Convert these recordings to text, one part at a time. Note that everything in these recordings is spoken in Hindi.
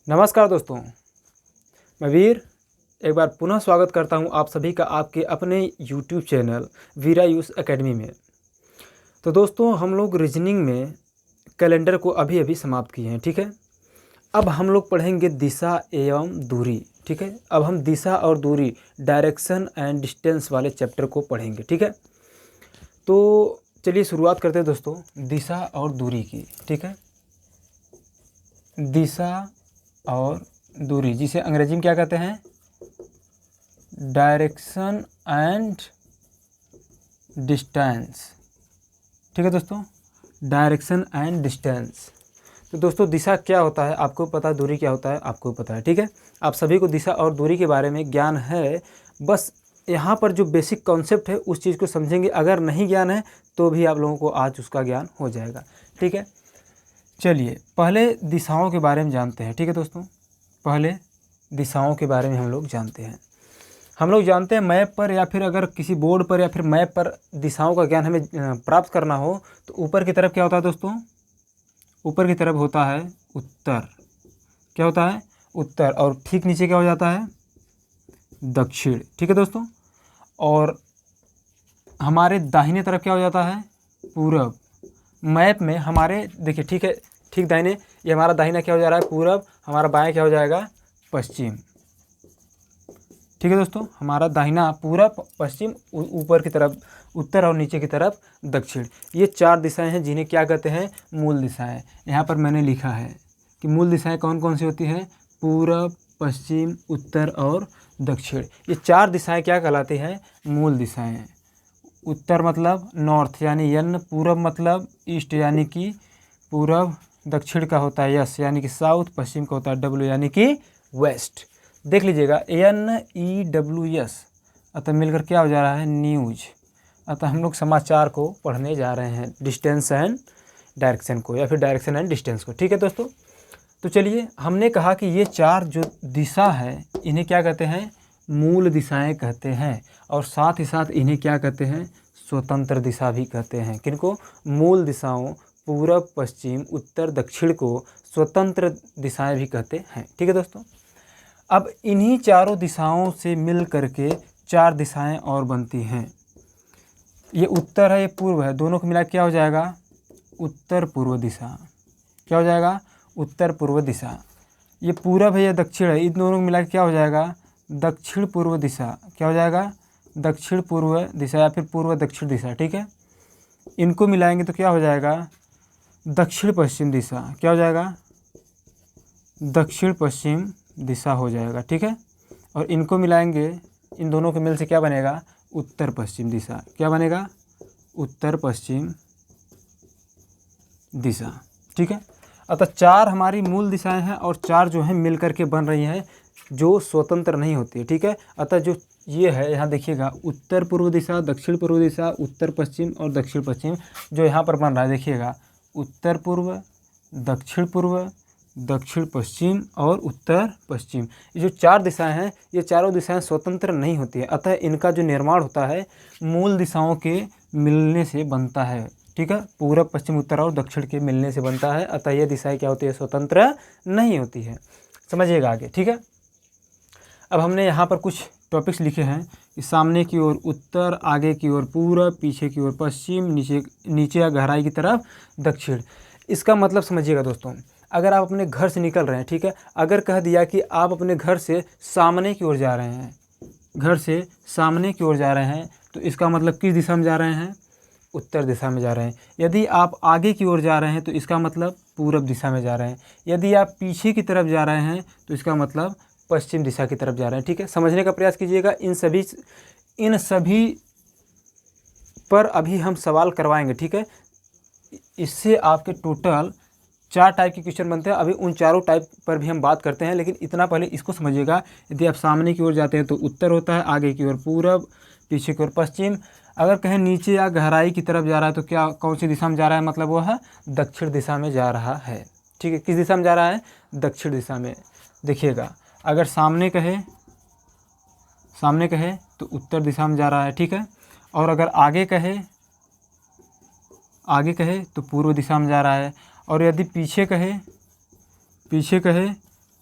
नमस्कार दोस्तों, मैं वीर एक बार पुनः स्वागत करता हूं आप सभी का आपके अपने YouTube चैनल वीरा यूस एकेडमी में। तो दोस्तों, हम लोग रीजनिंग में कैलेंडर को अभी समाप्त किए हैं, ठीक है। अब हम लोग पढ़ेंगे दिशा एवं दूरी, ठीक है। अब हम दिशा और दूरी, डायरेक्शन एंड डिस्टेंस वाले चैप्टर को पढ़ेंगे, ठीक है। तो चलिए शुरुआत करते हैं दोस्तों, दिशा और दूरी की, ठीक है। दिशा और दूरी, जिसे अंग्रेजी में क्या कहते हैं, डायरेक्शन एंड डिस्टेंस, ठीक है दोस्तों, डायरेक्शन एंड डिस्टेंस। तो दोस्तों, दिशा क्या होता है आपको पता है, दूरी क्या होता है आपको पता है, ठीक है। आप सभी को दिशा और दूरी के बारे में ज्ञान है, बस यहाँ पर जो बेसिक कॉन्सेप्ट है उस चीज़ को समझेंगे। अगर नहीं ज्ञान है तो भी आप लोगों को आज उसका ज्ञान हो जाएगा, ठीक है। चलिए पहले दिशाओं के बारे में जानते हैं, ठीक है दोस्तों। पहले दिशाओं के बारे में हम लोग जानते हैं मैप पर, या फिर अगर किसी बोर्ड पर या फिर मैप पर दिशाओं का ज्ञान हमें प्राप्त करना हो तो ऊपर की तरफ क्या होता है दोस्तों, ऊपर की तरफ होता है उत्तर। क्या होता है? उत्तर। और ठीक नीचे क्या हो जाता है? दक्षिण, ठीक है दोस्तों। और हमारे दाहिने तरफ क्या हो जाता है? पूरब। मैप में हमारे देखिए, ठीक है, ठीक दाहिने, ये हमारा दाहिना क्या हो जा रहा है? पूरब। हमारा बाएं क्या हो जाएगा? पश्चिम, ठीक है दोस्तों। हमारा दाहिना पूरब, पश्चिम, ऊपर की तरफ उत्तर और नीचे की तरफ दक्षिण। ये चार दिशाएं हैं जिन्हें क्या कहते हैं? मूल दिशाएं। यहाँ पर मैंने लिखा है कि मूल दिशाएं कौन कौन सी होती हैं? पूरब, पश्चिम, उत्तर और दक्षिण। ये चार दिशाएं क्या कहलाती हैं? मूल दिशाएं। उत्तर मतलब नॉर्थ यानी यन, पूरब मतलब ईस्ट यानी कि पूरब, दक्षिण का होता है यस यानी कि साउथ, पश्चिम का होता है डब्ल्यू यानी कि वेस्ट। देख लीजिएगा, NEWS, अतः मिलकर क्या हो जा रहा है? न्यूज। अतः हम लोग समाचार को पढ़ने जा रहे हैं, डिस्टेंस एंड डायरेक्शन को, या फिर डायरेक्शन एंड डिस्टेंस को, ठीक है दोस्तों। तो चलिए, हमने कहा कि ये चार जो दिशा है इन्हें क्या कहते हैं? मूल दिशाएं कहते हैं। और साथ ही साथ इन्हें क्या कहते हैं? स्वतंत्र दिशा भी कहते हैं। किनको? मूल दिशाओं पूरब, पश्चिम, उत्तर, दक्षिण को स्वतंत्र दिशाएं भी कहते हैं, ठीक है दोस्तों। अब इन्हीं चारों दिशाओं से मिल करके चार दिशाएं और बनती हैं। ये उत्तर है, ये पूर्व है, दोनों को मिला क्या हो जाएगा? उत्तर पूर्व दिशा। क्या हो जाएगा? उत्तर पूर्व दिशा। ये पूरब है, ये दक्षिण है, इन दोनों को मिला क्या हो जाएगा? दक्षिण पूर्व दिशा। क्या हो जाएगा? दक्षिण पूर्व दिशा या फिर पूर्व दक्षिण दिशा, ठीक है। इनको मिलाएंगे तो क्या हो जाएगा? दक्षिण पश्चिम दिशा। क्या हो जाएगा? दक्षिण पश्चिम दिशा हो जाएगा, ठीक है। और इनको मिलाएंगे, इन दोनों के मिल से क्या बनेगा? उत्तर पश्चिम दिशा। क्या बनेगा? उत्तर पश्चिम दिशा, ठीक है। अतः चार हमारी मूल दिशाएं हैं और चार जो हैं मिल करके बन रही हैं, जो स्वतंत्र नहीं होती है, ठीक है। अतः जो ये है, यहाँ देखिएगा, उत्तर पूर्व दिशा, दक्षिण पूर्व दिशा, उत्तर पश्चिम और दक्षिण पश्चिम, जो यहाँ पर बन रहा है देखिएगा, उत्तर पूर्व, दक्षिण पूर्व, दक्षिण पश्चिम और उत्तर पश्चिम। ये जो चार दिशाएं हैं, ये चारों दिशाएं स्वतंत्र नहीं होती है, अतः इनका जो निर्माण होता है मूल दिशाओं के मिलने से बनता है, ठीक है। पूरब, पश्चिम, उत्तर और दक्षिण के मिलने से बनता है, अतः ये दिशाएं क्या होती है? स्वतंत्र नहीं होती है। समझिएगा आगे, ठीक है। अब हमने यहाँ पर कुछ टॉपिक्स लिखे हैं कि सामने की ओर उत्तर, आगे की ओर पूरब, पीछे की ओर पश्चिम, नीचे या गहराई की तरफ दक्षिण। इसका मतलब समझिएगा दोस्तों, अगर आप अपने घर से निकल रहे हैं, ठीक है, अगर कह दिया कि आप अपने घर से सामने की ओर जा रहे हैं, घर से सामने की ओर जा रहे हैं, तो इसका मतलब किस दिशा में जा रहे हैं? उत्तर दिशा में जा रहे हैं। यदि आप आगे की ओर जा रहे हैं तो इसका मतलब पूरब दिशा में जा रहे हैं। यदि आप पीछे की तरफ जा रहे हैं तो इसका मतलब पश्चिम दिशा की तरफ जा रहे हैं, ठीक है। समझने का प्रयास कीजिएगा। इन सभी पर अभी हम सवाल करवाएंगे, ठीक है। इससे आपके टोटल 4 टाइप के क्वेश्चन बनते हैं। अभी उन चारों टाइप पर भी हम बात करते हैं, लेकिन इतना पहले इसको समझिएगा। यदि आप सामने की ओर जाते हैं तो उत्तर होता है, आगे की ओर पूरब, पीछे की ओर पश्चिम। अगर कहीं नीचे या गहराई की तरफ जा रहा है तो क्या, कौन सी दिशा में जा रहा है? मतलब वो है दक्षिण दिशा में जा रहा है, ठीक है। किस दिशा में जा रहा है? दक्षिण दिशा में। देखिएगा, अगर सामने कहे तो उत्तर दिशा में जा रहा है, ठीक है। और अगर आगे कहे तो पूर्व दिशा में जा रहा है। और यदि पीछे कहे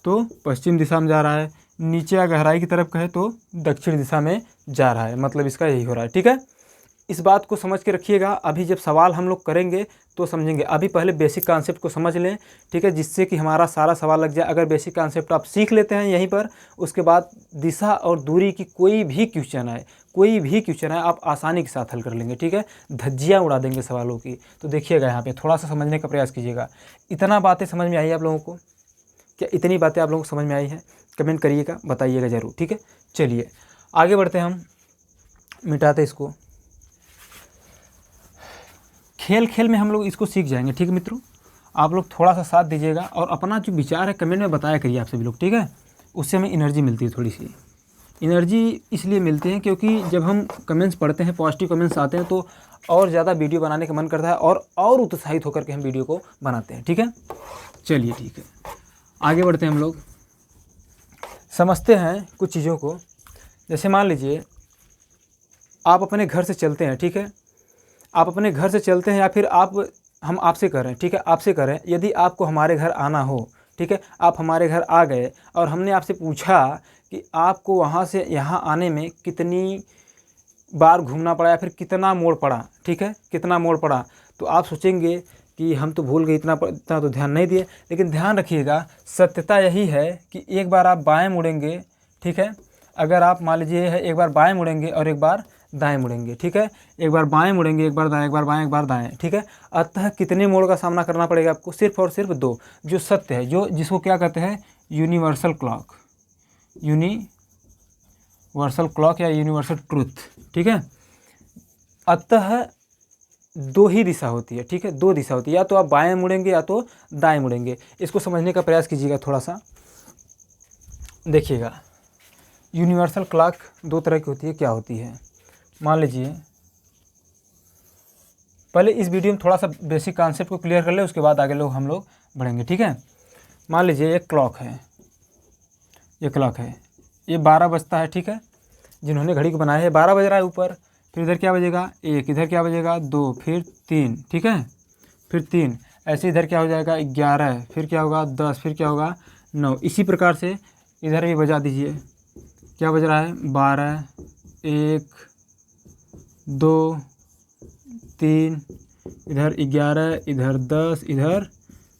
तो पश्चिम दिशा में जा रहा है, नीचे या गहराई की तरफ कहे तो दक्षिण दिशा में जा रहा है। मतलब इसका यही हो रहा है, ठीक है। इस बात को समझ के रखिएगा, अभी जब सवाल हम लोग करेंगे तो समझेंगे। अभी पहले बेसिक कॉन्सेप्ट को समझ लें, ठीक है, जिससे कि हमारा सारा सवाल लग जाए। अगर बेसिक कॉन्सेप्ट आप सीख लेते हैं यहीं पर, उसके बाद दिशा और दूरी की कोई भी क्वेश्चन है आप आसानी के साथ हल कर लेंगे, ठीक है। धज्जियाँ उड़ा देंगे सवालों की। तो देखिएगा यहाँ पे थोड़ा सा समझने का प्रयास कीजिएगा। इतना बातें समझ में आई आप लोगों को? क्या इतनी बातें आप लोगों को समझ में आई हैं? कमेंट करिएगा, बताइएगा ज़रूर, ठीक है। चलिए आगे बढ़ते हैं, हम मिटाते इसको। खेल खेल में हम लोग इसको सीख जाएंगे, ठीक है मित्रों। आप लोग थोड़ा सा साथ दीजिएगा और अपना जो विचार है कमेंट में बताया करिए आप सभी लोग, ठीक है। उससे हमें एनर्जी मिलती है, थोड़ी सी एनर्जी इसलिए मिलती है क्योंकि जब हम कमेंट्स पढ़ते हैं, पॉजिटिव कमेंट्स आते हैं तो और ज़्यादा वीडियो बनाने का मन करता है और उत्साहित होकर के हम वीडियो को बनाते हैं, ठीक है। चलिए ठीक है, आगे बढ़ते हैं हम लोग, समझते हैं कुछ चीज़ों को। जैसे मान लीजिए आप अपने घर से चलते हैं, ठीक है। आप अपने घर से चलते हैं या फिर हम आपसे करें, ठीक है, आपसे करें। यदि आपको हमारे घर आना हो, ठीक है, आप हमारे घर आ गए और हमने आपसे पूछा कि आपको वहाँ से यहाँ आने में कितनी बार घूमना पड़ा या फिर कितना मोड़ पड़ा, ठीक है, कितना मोड़ पड़ा, तो आप सोचेंगे कि हम तो भूल गए, इतना तो ध्यान नहीं दिए। लेकिन ध्यान रखिएगा, सत्यता यही है कि एक बार आप बाएं मुड़ेंगे, ठीक है। अगर आप मान लीजिए एक बार बाएं मुड़ेंगे और एक बार दाएं मुड़ेंगे, ठीक है। एक बार बाएं मुड़ेंगे, एक बार दाएं, एक बार बाएं, एक बार दाएं, ठीक है। अतः कितने मोड़ का सामना करना पड़ेगा आपको? सिर्फ और सिर्फ 2, जो सत्य है, जिसको क्या कहते हैं, यूनिवर्सल क्लॉक, यूनिवर्सल क्लॉक या यूनिवर्सल ट्रूथ, ठीक है। अतः 2 ही दिशा होती है, ठीक है, 2 दिशा होती है, या तो आप बाएं मुड़ेंगे या तो दाएं मुड़ेंगे। इसको समझने का प्रयास कीजिएगा थोड़ा सा, देखिएगा। यूनिवर्सल क्लॉक 2 तरह की होती है, क्या होती है? मान लीजिए पहले इस वीडियो में थोड़ा सा बेसिक कॉन्सेप्ट को क्लियर कर ले, उसके बाद आगे हम लोग बढ़ेंगे, ठीक है। मान लीजिए एक क्लॉक है, ये क्लॉक है, ये 12 बजता है, ठीक है। जिन्होंने घड़ी को बनाया है 12 बज रहा है ऊपर, फिर इधर क्या बजेगा 1, इधर क्या बजेगा 2, फिर 3, ठीक है, फिर 3, ऐसे इधर क्या हो जाएगा 11, फिर क्या होगा 10, फिर क्या होगा 9। इसी प्रकार से इधर भी बजा दीजिए, क्या बज रहा है 12, 1, 2, 3, इधर 11, इधर 10, इधर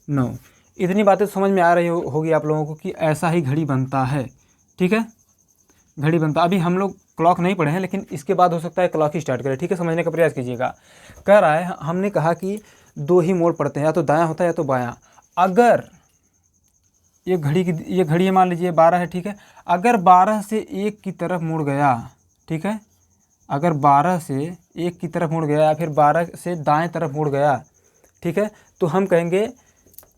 9। इतनी बातें समझ में आ रही होगी आप लोगों को कि ऐसा ही घड़ी बनता है, ठीक है, घड़ी बनता। अभी हम लोग क्लॉक नहीं पढ़े हैं, लेकिन इसके बाद हो सकता है क्लॉक ही स्टार्ट करें, ठीक है। समझने का प्रयास कीजिएगा। कह रहा है, हमने कहा कि 2 ही मोड़ पड़ते हैं, या तो दायां होता है या तो बायां। अगर ये घड़ी मान लीजिए 12 है, ठीक है। अगर 12 से 1 की तरफ मुड़ गया, ठीक है, अगर 12 से 1 की तरफ मुड़ गया या फिर 12 से दाएं तरफ मुड़ गया, ठीक है, तो हम कहेंगे,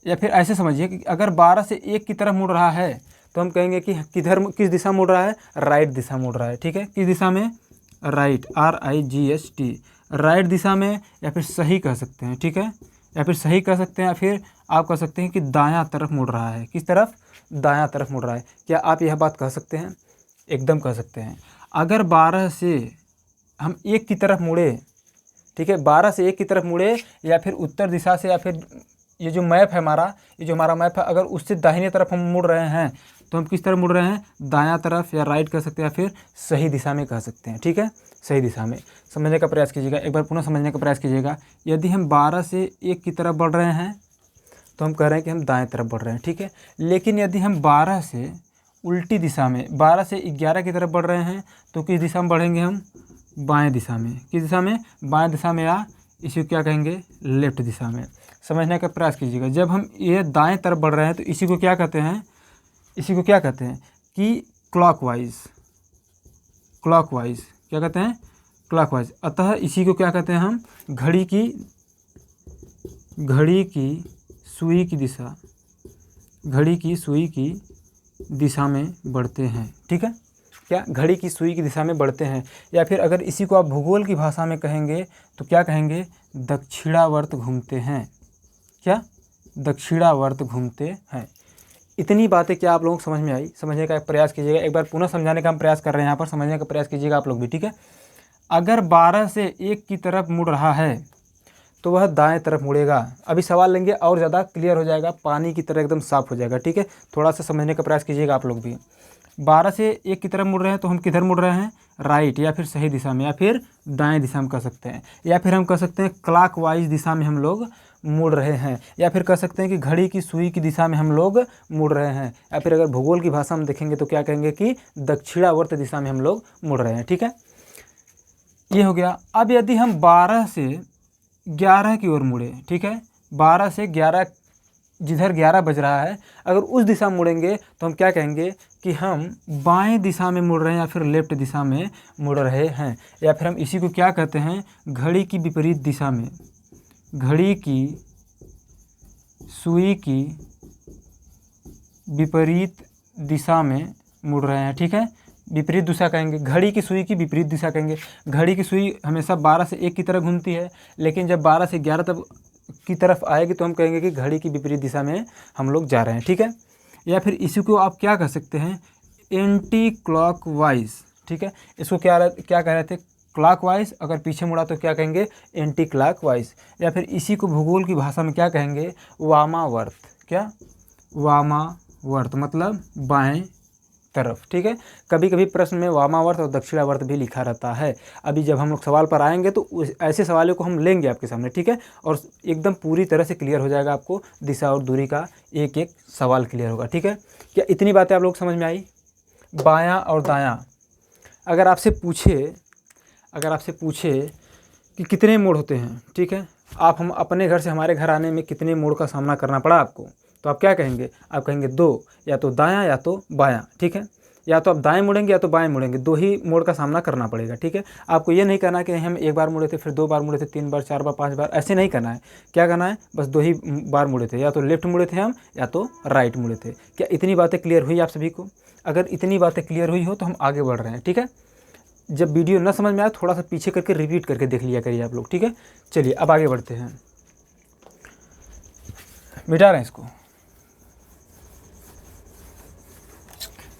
या फिर ऐसे समझिए कि अगर 12 से 1 की तरफ मुड़ रहा है तो हम कहेंगे कि किस दिशा मुड़ रहा है, राइट दिशा मुड़ रहा है, ठीक है। किस दिशा में? राइट, RIGHT, राइट दिशा में, या फिर सही कह सकते हैं, ठीक है, या फिर सही कह सकते हैं, या फिर आप कह सकते हैं कि दायां तरफ मुड़ रहा है। किस तरफ? दायां तरफ मुड़ रहा है। क्या आप यह बात कह सकते हैं? एकदम कह सकते हैं। अगर 12 से हम 1 की तरफ मुड़े, ठीक है, 12 से 1 की तरफ मुड़े, या फिर उत्तर दिशा से, या फिर ये जो मैप है हमारा, ये जो हमारा मैप है, अगर उससे दाहिने तरफ हम मुड़ रहे हैं तो हम किस तरफ मुड़ रहे हैं? दायां तरफ, या राइट कह सकते हैं, या फिर सही दिशा में कह सकते हैं, ठीक है, सही दिशा में। समझने का प्रयास कीजिएगा, एक बार पुनः समझने का प्रयास कीजिएगा। यदि हम 12 से 1 की तरफ बढ़ रहे हैं तो हम कह रहे हैं कि हम दाएं तरफ बढ़ रहे हैं, ठीक है। लेकिन यदि हम 12 से उल्टी दिशा में, 12 से 11 की तरफ बढ़ रहे हैं तो किस दिशा में बढ़ेंगे हम? बाएं दिशा में। किस दिशा में? बाएं दिशा में, या इसी को क्या कहेंगे? लेफ्ट दिशा में। समझने का प्रयास कीजिएगा। जब हम ये दाएं तरफ बढ़ रहे हैं तो इसी को क्या कहते हैं? इसी को क्या कहते हैं कि क्लॉकवाइज। क्लॉकवाइज क्या कहते हैं? क्लॉकवाइज। अतः इसी को क्या कहते हैं हम? घड़ी की सुई की दिशा, घड़ी की सुई की दिशा में बढ़ते हैं, ठीक है। क्या? घड़ी की सुई की दिशा में बढ़ते हैं। या फिर अगर इसी को आप भूगोल की भाषा में कहेंगे तो क्या कहेंगे? दक्षिणावर्त घूमते हैं। क्या? दक्षिणावर्त घूमते हैं। इतनी बातें क्या आप लोगों को समझ में आई? समझने का प्रयास कीजिएगा। एक बार पुनः समझाने का हम प्रयास कर रहे हैं यहाँ पर, समझने का प्रयास कीजिएगा आप लोग भी, ठीक है। अगर 12 से 1 की तरफ मुड़ रहा है तो वह दाएं तरफ मुड़ेगा। अभी सवाल लेंगे और ज़्यादा क्लियर हो जाएगा, पानी की तरह एकदम साफ हो जाएगा, ठीक है। थोड़ा सा समझने का प्रयास कीजिएगा आप लोग भी। 12 से 1 की तरफ मुड़ रहे हैं तो हम किधर मुड़ रहे हैं, राइट या फिर सही दिशा में या फिर दाएं दिशा में कह सकते हैं, या फिर हम कह सकते हैं क्लॉकवाइज दिशा में हम लोग मुड़ रहे हैं, या फिर कह सकते हैं कि घड़ी की सुई की दिशा में हम लोग मुड़ रहे हैं, या फिर अगर भूगोल की भाषा में देखेंगे तो क्या कहेंगे कि दक्षिणावर्त दिशा में हम लोग मुड़ रहे हैं, ठीक है। ये हो गया। अब यदि हम 12 से 11 की ओर मुड़े, ठीक है, 12 से 11 जिधर 11 बज रहा है अगर उस दिशा में मुड़ेंगे तो हम क्या कहेंगे कि हम बाएं दिशा में मुड़ रहे हैं या फिर लेफ्ट दिशा में मुड़ रहे हैं, या फिर हम इसी को क्या कहते हैं, घड़ी की विपरीत दिशा में, घड़ी की सुई की विपरीत दिशा में मुड़ रहे हैं, ठीक है। विपरीत दिशा कहेंगे, घड़ी की सुई की विपरीत दिशा कहेंगे। घड़ी की सुई हमेशा 12 से 1 की तरफ घूमती है, लेकिन जब 12 से 11 तक की तरफ आएगी तो हम कहेंगे कि घड़ी की विपरीत दिशा में हम लोग जा रहे हैं, ठीक है। या फिर इसी को आप क्या कह सकते हैं, एंटी क्लॉकवाइज, ठीक है। इसको क्या कह रहे थे, क्लॉकवाइज, अगर पीछे मुड़ा तो क्या कहेंगे, एंटी क्लॉकवाइज। या फिर इसी को भूगोल की भाषा में क्या कहेंगे, वामावर्त। क्या, वामावर्त मतलब बाएं तरफ, ठीक है। कभी कभी प्रश्न में वामावर्त और दक्षिणावर्त भी लिखा रहता है। अभी जब हम लोग सवाल पर आएंगे तो ऐसे सवालों को हम लेंगे आपके सामने, ठीक है, और एकदम पूरी तरह से क्लियर हो जाएगा, आपको दिशा और दूरी का एक एक सवाल क्लियर होगा, ठीक है। क्या इतनी बातें आप लोग समझ में आई। बायां और दायां, अगर आपसे पूछे कि कितने मोड़ होते हैं, ठीक है, हम अपने घर से हमारे घर आने में कितने मोड़ का सामना करना पड़ा आपको, तो आप क्या कहेंगे, आप कहेंगे 2, या तो दायां या तो बायां, ठीक है। या तो आप दाएं मुड़ेंगे या तो बाएं मुड़ेंगे, 2 ही मोड़ का सामना करना पड़ेगा, ठीक है। आपको ये नहीं करना कि हम 1 बार मुड़े थे, फिर 2 बार मुड़े थे, 3 बार, 4 बार, 5 बार, ऐसे नहीं करना है। क्या करना है, बस 2 ही बार मुड़े थे, या तो लेफ्ट मुड़े थे हम या तो राइट मुड़े थे। क्या इतनी बातें क्लियर हुई आप सभी को। अगर इतनी बातें क्लियर हुई हो तो हम आगे बढ़ रहे हैं, ठीक है। जब वीडियो न समझ में आए थोड़ा सा पीछे करके रिपीट करके देख लिया करिए आप लोग, ठीक है। चलिए अब आगे बढ़ते हैं, मिटा रहे हैं इसको।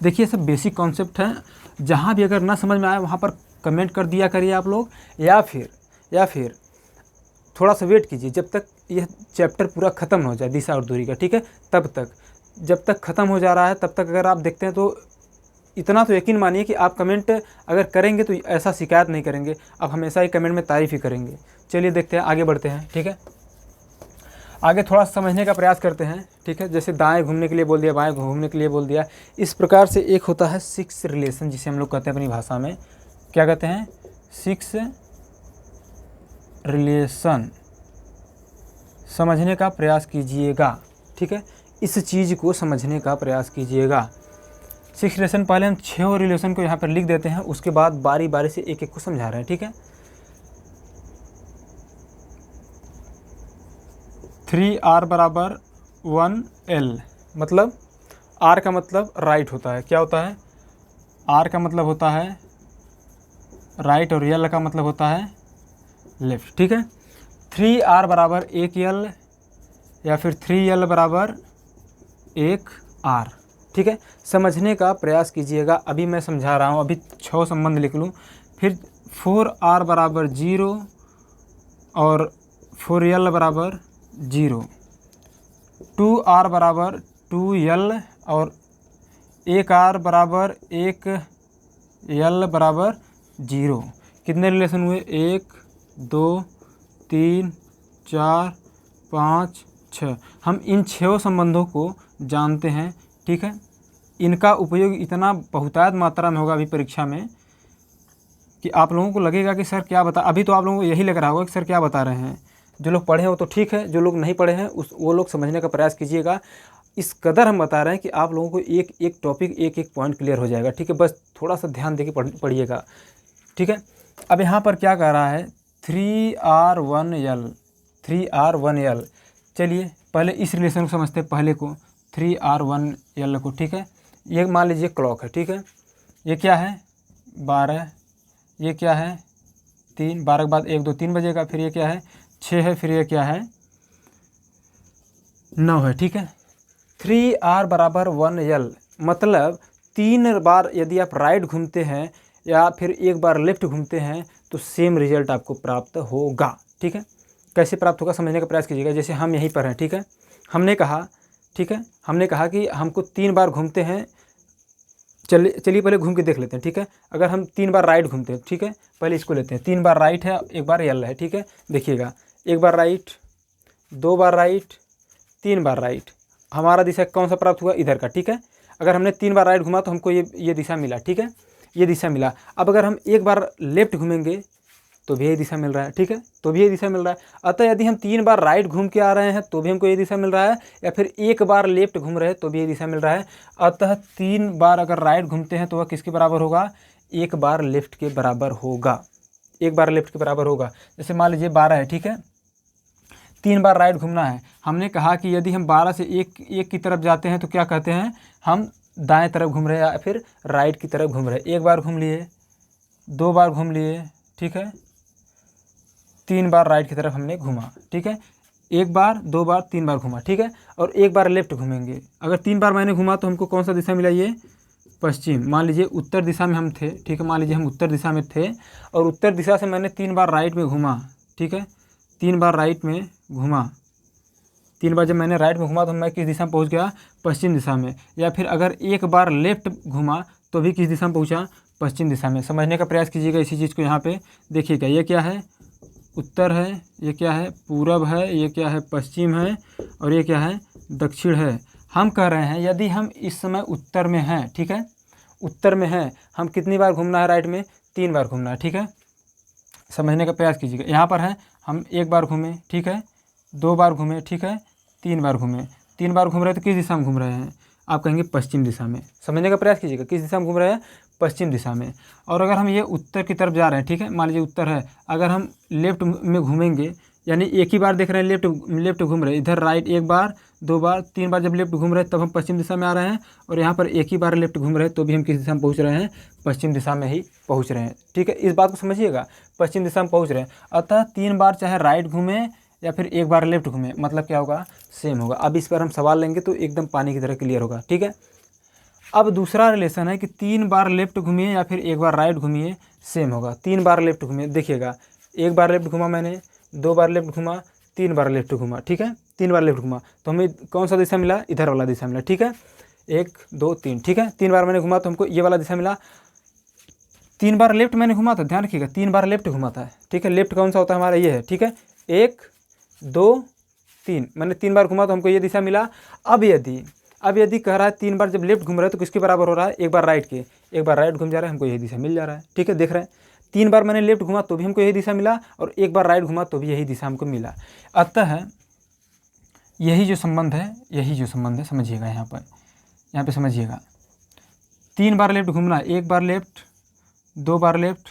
देखिए सब बेसिक कॉन्सेप्ट है, जहाँ भी अगर ना समझ में आए वहाँ पर कमेंट कर दिया करिए आप लोग, या फिर थोड़ा सा वेट कीजिए जब तक यह चैप्टर पूरा ख़त्म न हो जाए दिशा और दूरी का, ठीक है। तब तक, जब तक ख़त्म हो जा रहा है तब तक अगर आप देखते हैं तो इतना तो यकीन मानिए कि आप कमेंट अगर करेंगे तो ऐसा शिकायत नहीं करेंगे, आप हमेशा ही कमेंट में तारीफ़ ही करेंगे। चलिए देखते हैं, आगे बढ़ते हैं, ठीक है। आगे थोड़ा समझने का प्रयास करते हैं, ठीक है। जैसे दाएं घूमने के लिए बोल दिया, बाएं घूमने के लिए बोल दिया, इस प्रकार से एक होता है 6 रिलेशन, जिसे हम लोग कहते हैं अपनी भाषा में, क्या कहते हैं, 6 रिलेशन। समझने का प्रयास कीजिएगा, ठीक है, इस चीज़ को समझने का प्रयास कीजिएगा। 6 रिलेशन, पहले हम 6 रिलेशन को यहाँ पर लिख देते हैं, उसके बाद बारी बारी से एक एक को समझा रहे हैं, ठीक है। 3R बराबर 1L, मतलब R का मतलब राइट होता है, क्या होता है, R का मतलब होता है राइट और L का मतलब होता है लेफ्ट, ठीक है। 3R बराबर 1L या फिर 3L बराबर 1R, ठीक है। समझने का प्रयास कीजिएगा, अभी मैं समझा रहा हूँ, अभी 6 संबंध लिख लूँ, फिर 4R बराबर 0 और 4L बराबर 0, 2R बराबर 2L और 1R बराबर 1L बराबर 0। कितने रिलेशन हुए, 1 2 3 4 5 6। हम इन 6 संबंधों को जानते हैं, ठीक है। इनका उपयोग इतना बहुतायत मात्रा में होगा अभी परीक्षा में कि आप लोगों को लगेगा कि सर क्या बता, अभी तो आप लोगों को यही लग रहा होगा कि सर क्या बता रहे हैं। जो लोग पढ़े हैं वो तो ठीक है, जो लोग नहीं पढ़े हैं वो लोग समझने का प्रयास कीजिएगा। इस कदर हम बता रहे हैं कि आप लोगों को एक एक टॉपिक, एक एक पॉइंट क्लियर हो जाएगा, ठीक है। बस थोड़ा सा ध्यान देके पढ़िएगा, ठीक है। अब यहाँ पर क्या कह रहा है, 3R1L, 3R1L। चलिए पहले इस रिलेशन को समझते हैं, पहले को 3R1L को, ठीक है। ये मान लीजिए क्लॉक है, ठीक है। ये क्या है, 12, ये क्या है 3, 12 के बाद 1 2 3 बजेगा, फिर ये क्या है 6 है, फिर ये क्या है 9 है, ठीक है। 3R बराबर 1L, मतलब 3 बार यदि आप राइट घूमते हैं या फिर 1 बार लेफ्ट घूमते हैं तो सेम रिजल्ट आपको प्राप्त होगा, ठीक है। कैसे प्राप्त होगा समझने का प्रयास कीजिएगा। जैसे हम यहीं पर हैं, ठीक है, हमने कहा कि हमको 3 बार घूमते हैं। चलिए पहले घूम के देख लेते हैं, ठीक है। अगर हम 3 बार राइट घूमते हैं, ठीक है, पहले इसको लेते हैं। 3 बार राइट है, 1 बार यल है, ठीक है। देखिएगा, 1 बार राइट, 2 बार राइट, 3 बार राइट। हमारा दिशा कौन सा प्राप्त हुआ? इधर का, ठीक है। अगर हमने 3 बार राइट घुमा तो हमको ये दिशा मिला, ठीक है, ये दिशा मिला। अब अगर हम 1 बार लेफ्ट घूमेंगे तो भी यही दिशा मिल रहा है, ठीक है, तो भी यही दिशा मिल रहा है। अतः यदि हम 3 बार राइट घूम के आ रहे हैं तो भी हमको ये दिशा मिल रहा है, या फिर 1 बार लेफ्ट घूम रहे हैं तो भी ये दिशा मिल रहा है। अतः 3 बार अगर राइट घूमते हैं तो वह किसके बराबर होगा? 1 बार लेफ्ट के बराबर होगा, 1 बार लेफ्ट के बराबर होगा। जैसे मान लीजिए 12 है, ठीक है, 3 बार राइट घूमना है। हमने कहा कि यदि हम 12 से 1 की तरफ जाते हैं तो क्या कहते हैं? हम दाएं तरफ घूम रहे हैं या फिर राइट की तरफ घूम रहे हैं। 1 बार घूम लिए, 2 बार घूम लिए, ठीक है, 3 बार राइट की तरफ हमने घूमा, ठीक है। 1 बार, 2 बार, 3 बार घूमा, ठीक है, और 1 बार लेफ्ट घूमेंगे। अगर 3 बार मैंने घूमा तो हमको कौन सा दिशा मिला? ये पश्चिम। मान लीजिए उत्तर दिशा में हम थे, ठीक है, मान लीजिए हम उत्तर दिशा में थे और उत्तर दिशा से मैंने 3 बार राइट में घूमा, ठीक है, 3 बार राइट में घूमा। 3 बार जब मैंने राइट में घूमा तो मैं किस दिशा में पहुंच गया? पश्चिम दिशा में। या फिर अगर 1 बार लेफ्ट घूमा तो भी किस दिशा में पहुंचा? पश्चिम दिशा में। समझने का प्रयास कीजिएगा इसी चीज़ को। यहाँ पे देखिएगा, ये क्या है? उत्तर है, ये क्या है? पूरब है, ये क्या है? पश्चिम है, और ये क्या है? दक्षिण है। हम कह रहे हैं यदि हम इस समय उत्तर में हैं, ठीक है, उत्तर में हैं, हम कितनी बार घूमना है राइट में? 3 बार घूमना है, ठीक है। समझने का प्रयास कीजिएगा। यहाँ पर है, हम 1 बार घूमे, ठीक है, 2 बार घूमे, ठीक है, 3 बार घूमे। 3 बार घूम रहे हैं तो किस दिशा में घूम रहे हैं? आप कहेंगे पश्चिम दिशा में। समझने का प्रयास कीजिएगा, किस दिशा में घूम रहे हैं? पश्चिम दिशा में। और अगर हम ये उत्तर की तरफ जा रहे हैं, ठीक है, मान लीजिए उत्तर है, अगर हम लेफ्ट में घूमेंगे, यानी एक ही बार देख रहे हैं लेफ्ट घूम रहे हैं, इधर राइट 1 बार, 2 बार, 3 बार जब लेफ्ट घूम रहे हैं तब हम पश्चिम दिशा में आ रहे हैं, और यहाँ पर एक ही बार लेफ्ट घूम रहे हैं तो भी हम किस दिशा में पहुँच रहे हैं? पश्चिम दिशा में ही पहुँच रहे हैं, ठीक है। इस बात को समझिएगा, पश्चिम दिशा में पहुँच रहे हैं। अतः 3 बार चाहे राइट घूमें या फिर 1 बार लेफ्ट घूमें, मतलब क्या होगा? सेम होगा। अब इस पर हम सवाल लेंगे तो एकदम पानी की तरह क्लियर होगा, ठीक है। अब दूसरा रिलेशन है कि 3 बार लेफ्ट घूमिए या फिर 1 बार राइट घूमिए, सेम होगा। 3 बार लेफ्ट घूमिए, देखिएगा, 1 बार लेफ्ट घूमा मैंने, 2 बार लेफ्ट घूमा, 3 बार लेफ्ट घूमा, ठीक है, 3 बार लेफ्ट घूमा तो हमें कौन सा दिशा मिला? इधर वाला दिशा मिला, ठीक है, 1 2 3, ठीक है। 3 बार मैंने घूमा तो हमको ये वाला दिशा मिला। 3 बार लेफ्ट मैंने घूमा था, ध्यान रखिएगा, 3 बार लेफ्ट घूमा था, ठीक है। लेफ्ट कौन सा होता है हमारा? ये है, ठीक है, 1 2 3, मैंने 3 बार घूमा तो हमको ये दिशा मिला। अब यदि कह रहा है 3 बार जब लेफ्ट घूम रहा है तो किसके बराबर हो रहा है? 1 बार राइट के। 1 बार राइट घूम जा रहा है, हमको यही दिशा मिल जा रहा है, ठीक है, देख रहे हैं। 3 बार मैंने लेफ्ट घूमा तो भी हमको यही दिशा मिला, और 1 बार राइट घूमा तो भी यही दिशा हमको मिला। अतः यही जो संबंध है समझिएगा। यहाँ पे समझिएगा, 3 बार लेफ्ट घूमना, 1 बार लेफ्ट, 2 बार लेफ्ट,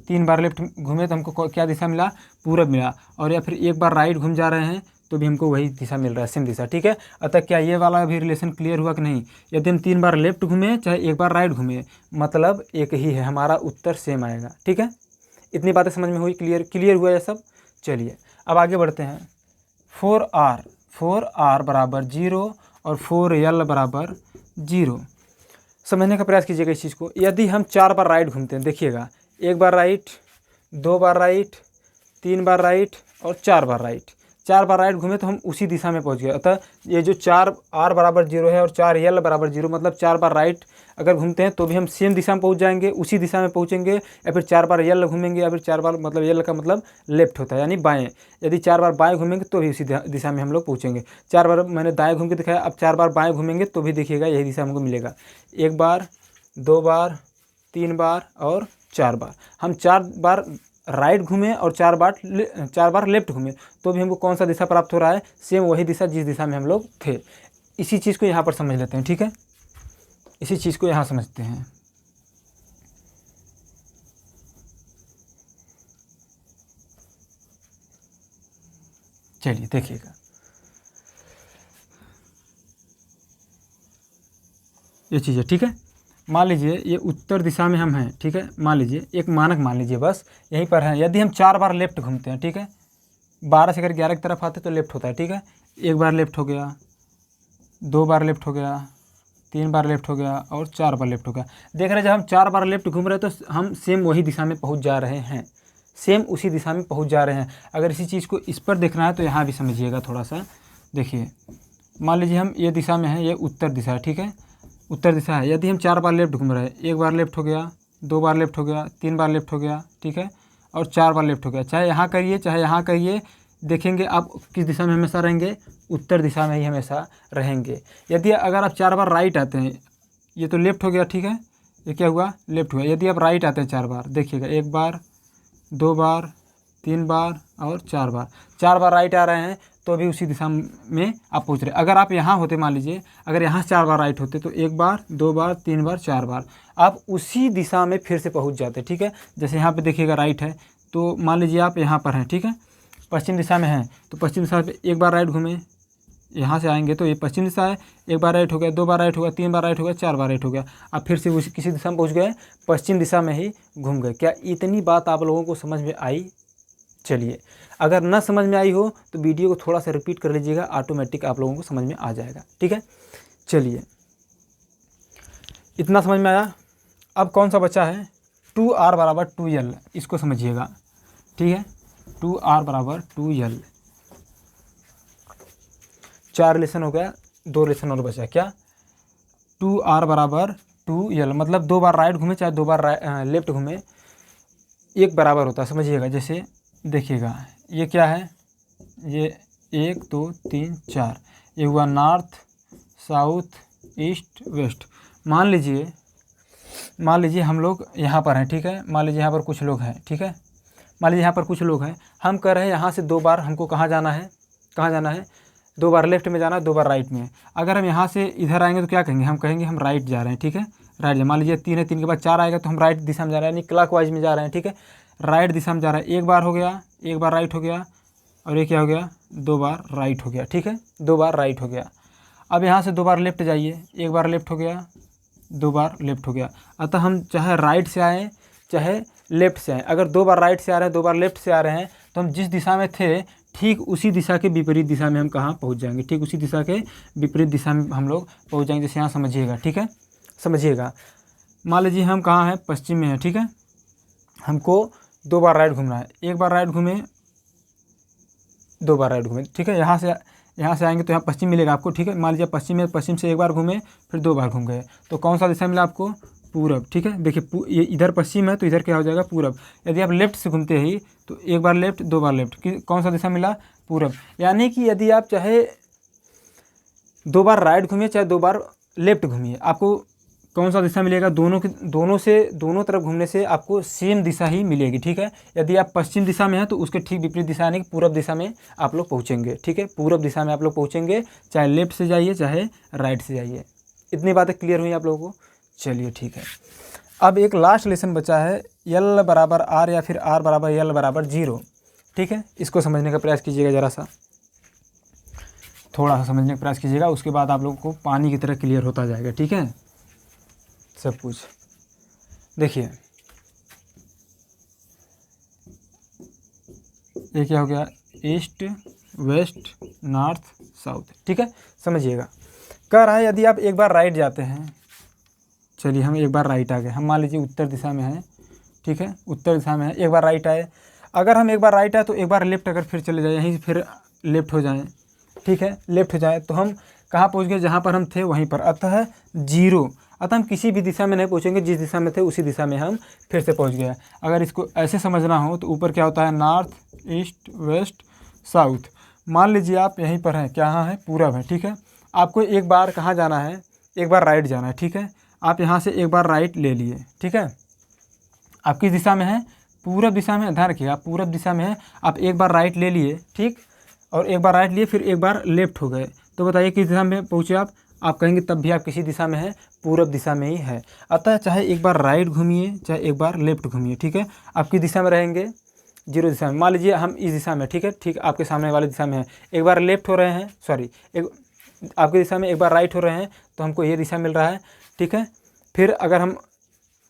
3 बार लेफ्ट घूमे तो हमको क्या दिशा मिला? पूरब मिला। और या फिर 1 बार राइट घूम जा रहे हैं तो भी हमको वही दिशा मिल रहा है, सेम दिशा, ठीक है। अतः क्या ये वाला भी रिलेशन क्लियर हुआ कि नहीं? यदि हम 3 बार लेफ्ट घूमे चाहे 1 बार राइट घूमे, मतलब एक ही है, हमारा उत्तर सेम आएगा, ठीक है। इतनी बातें समझ में हुई? क्लियर हुआ ये सब? चलिए अब आगे बढ़ते हैं। 4R बराबर 0 और 4L बराबर 0। समझने का प्रयास कीजिएगा इस चीज़ को। यदि हम 4 बार राइट घूमते हैं, देखिएगा, 1 बार राइट, 2 बार राइट, 3 बार राइट और 4 बार राइट। 4 बार राइट घूमे तो हम उसी दिशा में पहुंच गए। अतः ये जो 4R बराबर 0 है और 4L बराबर 0, मतलब 4 बार राइट अगर घूमते हैं तो भी हम सेम दिशा में पहुंच जाएंगे, उसी दिशा में पहुंचेंगे। या फिर 4 बार L घूमेंगे, या फिर 4 बार, मतलब L का मतलब लेफ्ट होता है, यानी बाएँ। यदि 4 बार बाएँ घूमेंगे तो भी उसी दिशा में हम लोग पहुँचेंगे। 4 बार मैंने दाएँ घूम के दिखाया, अब 4 बार बाएँ घूमेंगे तो भी देखिएगा यही दिशा हमको मिलेगा। 1 बार, 2 बार, 3 बार और 4 बार। हम 4 बार राइट घूमे और 4 बार लेफ्ट घूमे तो भी हमको कौन सा दिशा प्राप्त हो रहा है? सेम वही दिशा जिस दिशा में हम लोग थे। इसी चीज़ को यहाँ पर समझ लेते हैं, ठीक है, इसी चीज़ को यहाँ समझते हैं। चलिए देखिएगा, ये चीज़ है, ठीक है। मान लीजिए ये उत्तर दिशा में हम हैं, ठीक है, मान लीजिए एक मानक मान लीजिए, बस यहीं पर हैं। यदि हम 4 बार लेफ्ट घूमते हैं, ठीक है, 12 से अगर 11 की तरफ आते तो लेफ्ट होता है, ठीक है। 1 बार लेफ्ट हो गया, 2 बार लेफ्ट हो गया, 3 बार लेफ्ट हो गया और 4 बार लेफ्ट हो गया। देख रहे हैं जब हम 4 बार लेफ्ट घूम रहे हैं तो हम सेम वही दिशा में पहुंच जा रहे हैं, सेम उसी दिशा में पहुंच जा रहे हैं। अगर इसी चीज़ को इस पर देखना है तो यहाँ भी समझिएगा थोड़ा सा। देखिए, मान लीजिए हम ये दिशा में हैं, ये उत्तर दिशा है, ठीक है, उत्तर दिशा है। यदि हम 4 बार लेफ्ट घूम रहे हैं, 1 बार लेफ्ट हो गया, 2 बार लेफ्ट हो गया, 3 बार लेफ्ट हो गया, ठीक है, और 4 बार लेफ्ट हो गया, चाहे यहाँ करिए चाहे यहाँ करिए, देखेंगे आप किस दिशा में हमेशा रहेंगे, उत्तर दिशा में ही हमेशा रहेंगे। यदि अगर आप 4 बार राइट आते हैं, ये तो लेफ्ट हो गया, ठीक है, ये क्या हुआ, लेफ्ट हुआ। यदि आप राइट आते हैं 4 बार, देखिएगा 1 बार, 2 बार, 3 बार और 4 बार, 4 बार राइट आ रहे हैं तो भी उसी दिशा में आप पहुँच रहे। अगर आप यहाँ होते, मान लीजिए अगर यहाँ 4 बार राइट होते तो 1 बार, 2 बार, 3 बार, 4 बार आप उसी दिशा में फिर से पहुँच जाते, ठीक है। जैसे यहाँ पे देखिएगा राइट है, तो मान लीजिए आप यहाँ पर हैं, ठीक है, पश्चिम दिशा में हैं, तो पश्चिम दिशा पे 1 बार राइट घूमे, यहाँ से आएंगे तो ये पश्चिम दिशा है, 1 बार राइट हो गया, 2 बार राइट हो गया, 3 बार राइट हो गया, 4 बार राइट हो गया, आप फिर से उसी किसी दिशा में पहुँच गए, पश्चिम दिशा में ही घूम गए। क्या इतनी बात आप लोगों को समझ में आई? चलिए, अगर ना समझ में आई हो तो वीडियो को थोड़ा सा रिपीट कर लीजिएगा, ऑटोमेटिक आप लोगों को समझ में आ जाएगा, ठीक है। चलिए, इतना समझ में आया। अब कौन सा बचा है, 2r बराबर 2l, इसको समझिएगा, ठीक है। 2r बराबर 2l, 4 रिलेशन हो गया, 2 रिलेशन और बचा क्या, 2r बराबर 2l, मतलब 2 बार राइट घूमे चाहे 2 बार लेफ्ट घूमे, एक बराबर होता है, समझिएगा। जैसे देखिएगा, ये क्या है, ये 1 2 3 4, ये हुआ नॉर्थ, साउथ, ईस्ट, वेस्ट। मान लीजिए हम लोग यहाँ पर हैं, ठीक है, मान लीजिए यहाँ पर कुछ लोग हैं, ठीक है, मान लीजिए यहाँ पर कुछ लोग हैं, हम कह रहे हैं यहाँ से 2 बार हमको कहाँ जाना है, 2 बार लेफ्ट में जाना है, 2 बार राइट में। अगर हम यहाँ से इधर आएंगे तो क्या कहेंगे, हम कहेंगे हम राइट जा रहे हैं, ठीक है, राइट जा। मान लीजिए 3 है, 3 के बाद 4 आएगा तो हम राइट दिशा में जा रहे हैं, यानी क्लॉकवाइज में जा रहे हैं, ठीक है, राइट दिशा में जा रहा है। 1 बार हो गया, 1 बार राइट हो गया, और ये क्या हो गया, 2 बार राइट हो गया, ठीक है, 2 बार राइट हो गया। अब यहाँ से 2 बार लेफ्ट जाइए, 1 बार लेफ्ट हो गया, 2 बार लेफ्ट हो गया। अतः हम चाहे राइट से आएँ चाहे लेफ्ट से आएँ, अगर 2 बार राइट से आ रहे हैं, 2 बार लेफ्ट से आ रहे हैं, तो हम जिस दिशा में थे ठीक उसी दिशा के विपरीत दिशा में हम कहाँ पहुँच जाएंगे, ठीक उसी दिशा के विपरीत दिशा में हम लोग पहुँच जाएंगे। जैसे यहाँ समझिएगा, ठीक है, समझिएगा। मान लीजिए हम कहाँ हैं, पश्चिम में हैं, ठीक है, हमको 2 बार राइट घूमना है, 1 बार राइट घूमे, 2 बार राइट घूमे, ठीक है, यहाँ से आएंगे तो यहाँ पश्चिम मिलेगा आपको, ठीक है। मान लीजिए पश्चिम में, पश्चिम से 1 बार घूमे फिर 2 बार घूम गए, तो कौन सा दिशा मिला आपको, पूरब, ठीक है। देखिए ये इधर पश्चिम है तो इधर क्या हो जाएगा, पूरब। यदि आप लेफ्ट से घूमते ही तो 1 बार लेफ्ट, 2 बार लेफ्ट, कौन सा दिशा मिला, पूरब। यानी कि यदि आप चाहे 2 बार राइट घूमिए चाहे 2 बार लेफ्ट घूमिए, आपको कौन सा दिशा मिलेगा, दोनों तरफ घूमने से आपको सेम दिशा ही मिलेगी, ठीक है। यदि आप पश्चिम दिशा में हैं तो उसके ठीक विपरीत दिशा यानी कि पूरब दिशा में आप लोग पहुँचेंगे, ठीक है, पूरब दिशा में आप लोग पहुँचेंगे, चाहे लेफ्ट से जाइए चाहे राइट से जाइए। इतनी बातें क्लियर हुई आप लोगों को? चलिए ठीक है। अब एक लास्ट लेसन बचा है, यल बराबर आर या फिर आर बराबर यल बराबर 0, ठीक है। इसको समझने का प्रयास कीजिएगा, ज़रा सा थोड़ा सा समझने का प्रयास कीजिएगा, उसके बाद आप लोगों को पानी की तरह क्लियर होता जाएगा, ठीक है, सब कुछ। देखिए ये क्या हो गया, ईस्ट, वेस्ट, नॉर्थ, साउथ, ठीक है, समझिएगा। कह रहा है यदि आप 1 बार राइट जाते हैं, चलिए हम 1 बार राइट आ गए, हम मान लीजिए उत्तर दिशा में हैं, ठीक है, उत्तर दिशा में है, 1 बार राइट आए। अगर हम 1 बार राइट आए तो 1 बार लेफ्ट अगर फिर चले जाए, यहीं से फिर लेफ्ट हो जाएं, ठीक है, लेफ्ट हो जाए तो हम कहाँ पहुँच गए, जहाँ पर हम थे वहीं पर, अतः 0। अतः हम किसी भी दिशा में नहीं पहुँचेंगे, जिस दिशा में थे उसी दिशा में हम फिर से पहुँच गए। अगर इसको ऐसे समझना हो तो ऊपर क्या होता है, नॉर्थ, ईस्ट, वेस्ट, साउथ। मान लीजिए आप यहीं पर हैं, क्या है, पूरब है, ठीक है। आपको 1 बार कहाँ जाना है, 1 बार राइट जाना है, ठीक है। आप यहाँ से 1 बार राइट ले लिए, ठीक है। आप किस दिशा में हैं, पूरब दिशा में, ध्यान रखिएगा आप पूरब दिशा में हैं। आप 1 बार राइट ले लिए, ठीक, और 1 बार राइट लिए फिर 1 बार लेफ्ट हो गए, तो बताइए किस दिशा में पहुँचे आप कहेंगे तब भी आप किसी दिशा में हैं, पूरब दिशा में ही है। अतः चाहे 1 बार राइट घूमिए चाहे 1 बार लेफ्ट घूमिए, ठीक है, आप किस दिशा में रहेंगे, 0 दिशा में। मान लीजिए हम इस दिशा में, ठीक है, ठीक आपके सामने वाली दिशा में है, 1 बार लेफ्ट हो रहे हैं, सॉरी आपकी दिशा में 1 बार राइट हो रहे हैं तो हमको ये दिशा मिल रहा है, ठीक है। फिर अगर हम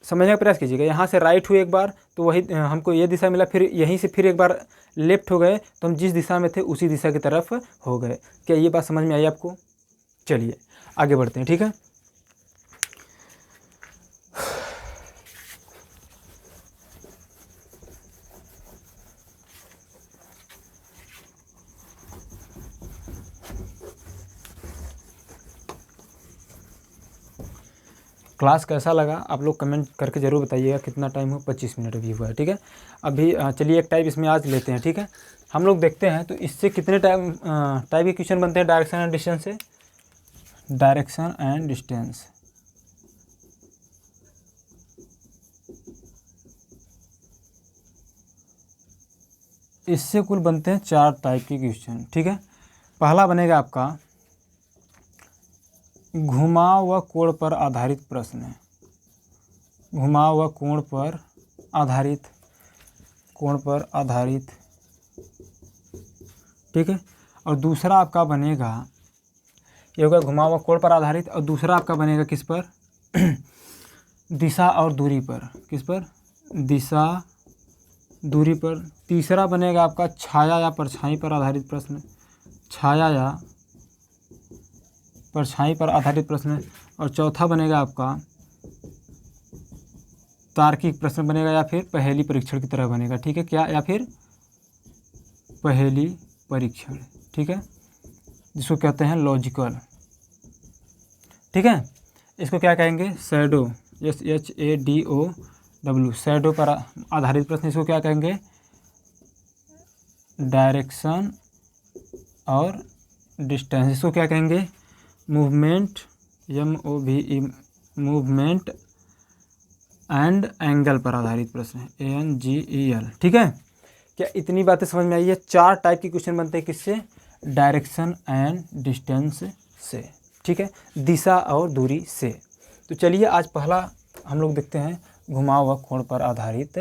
समझने का प्रयास कीजिएगा, यहाँ से राइट हुए 1 बार तो वही हमको ये दिशा मिला, फिर यहीं से फिर 1 बार लेफ्ट हो गए तो हम जिस दिशा में थे उसी दिशा की तरफ हो गए। क्या ये बात समझ में आई आपको? चलिए आगे बढ़ते हैं, ठीक है। क्लास कैसा लगा आप लोग कमेंट करके ज़रूर बताइएगा। कितना टाइम हुआ, 25 मिनट अभी हुआ है, ठीक है। अभी चलिए एक टाइप इसमें आज लेते हैं, ठीक है। हम लोग देखते हैं तो इससे कितने टाइप के क्वेश्चन बनते हैं डायरेक्शन एंड डिस्टेंस से। डायरेक्शन एंड डिस्टेंस, इससे कुल बनते हैं 4 टाइप के क्वेश्चन, ठीक है। पहला बनेगा आपका घुमाव व कोण पर आधारित प्रश्न, घुमाव व कोण पर आधारित, ठीक है। और दूसरा आपका बनेगा, ये होगा घुमाव व कोण पर आधारित, और दूसरा आपका बनेगा किस पर दिशा और दूरी पर, किस पर दिशा दूरी पर। तीसरा बनेगा आपका छाया या परछाई पर आधारित प्रश्न, छाया या परछाई पर आधारित प्रश्न। और चौथा बनेगा आपका तार्किक प्रश्न बनेगा या फिर पहेली परीक्षण की तरह बनेगा, ठीक है। क्या, या फिर पहेली परीक्षण, ठीक है, जिसको कहते हैं लॉजिकल, ठीक है। इसको क्या कहेंगे, शैडो, SHADOW, शैडो पर आधारित प्रश्न। इसको क्या कहेंगे, डायरेक्शन और डिस्टेंस। इसको क्या कहेंगे, movement, MOVE, movement and angle पर आधारित प्रश्न है, ANGEL, ठीक है। क्या इतनी बातें समझ में आई है। 4 टाइप के क्वेश्चन बनते हैं किससे, डायरेक्शन एंड डिस्टेंस से, ठीक है, दिशा और दूरी से। तो चलिए आज पहला हम लोग देखते हैं घुमाव व कोण पर आधारित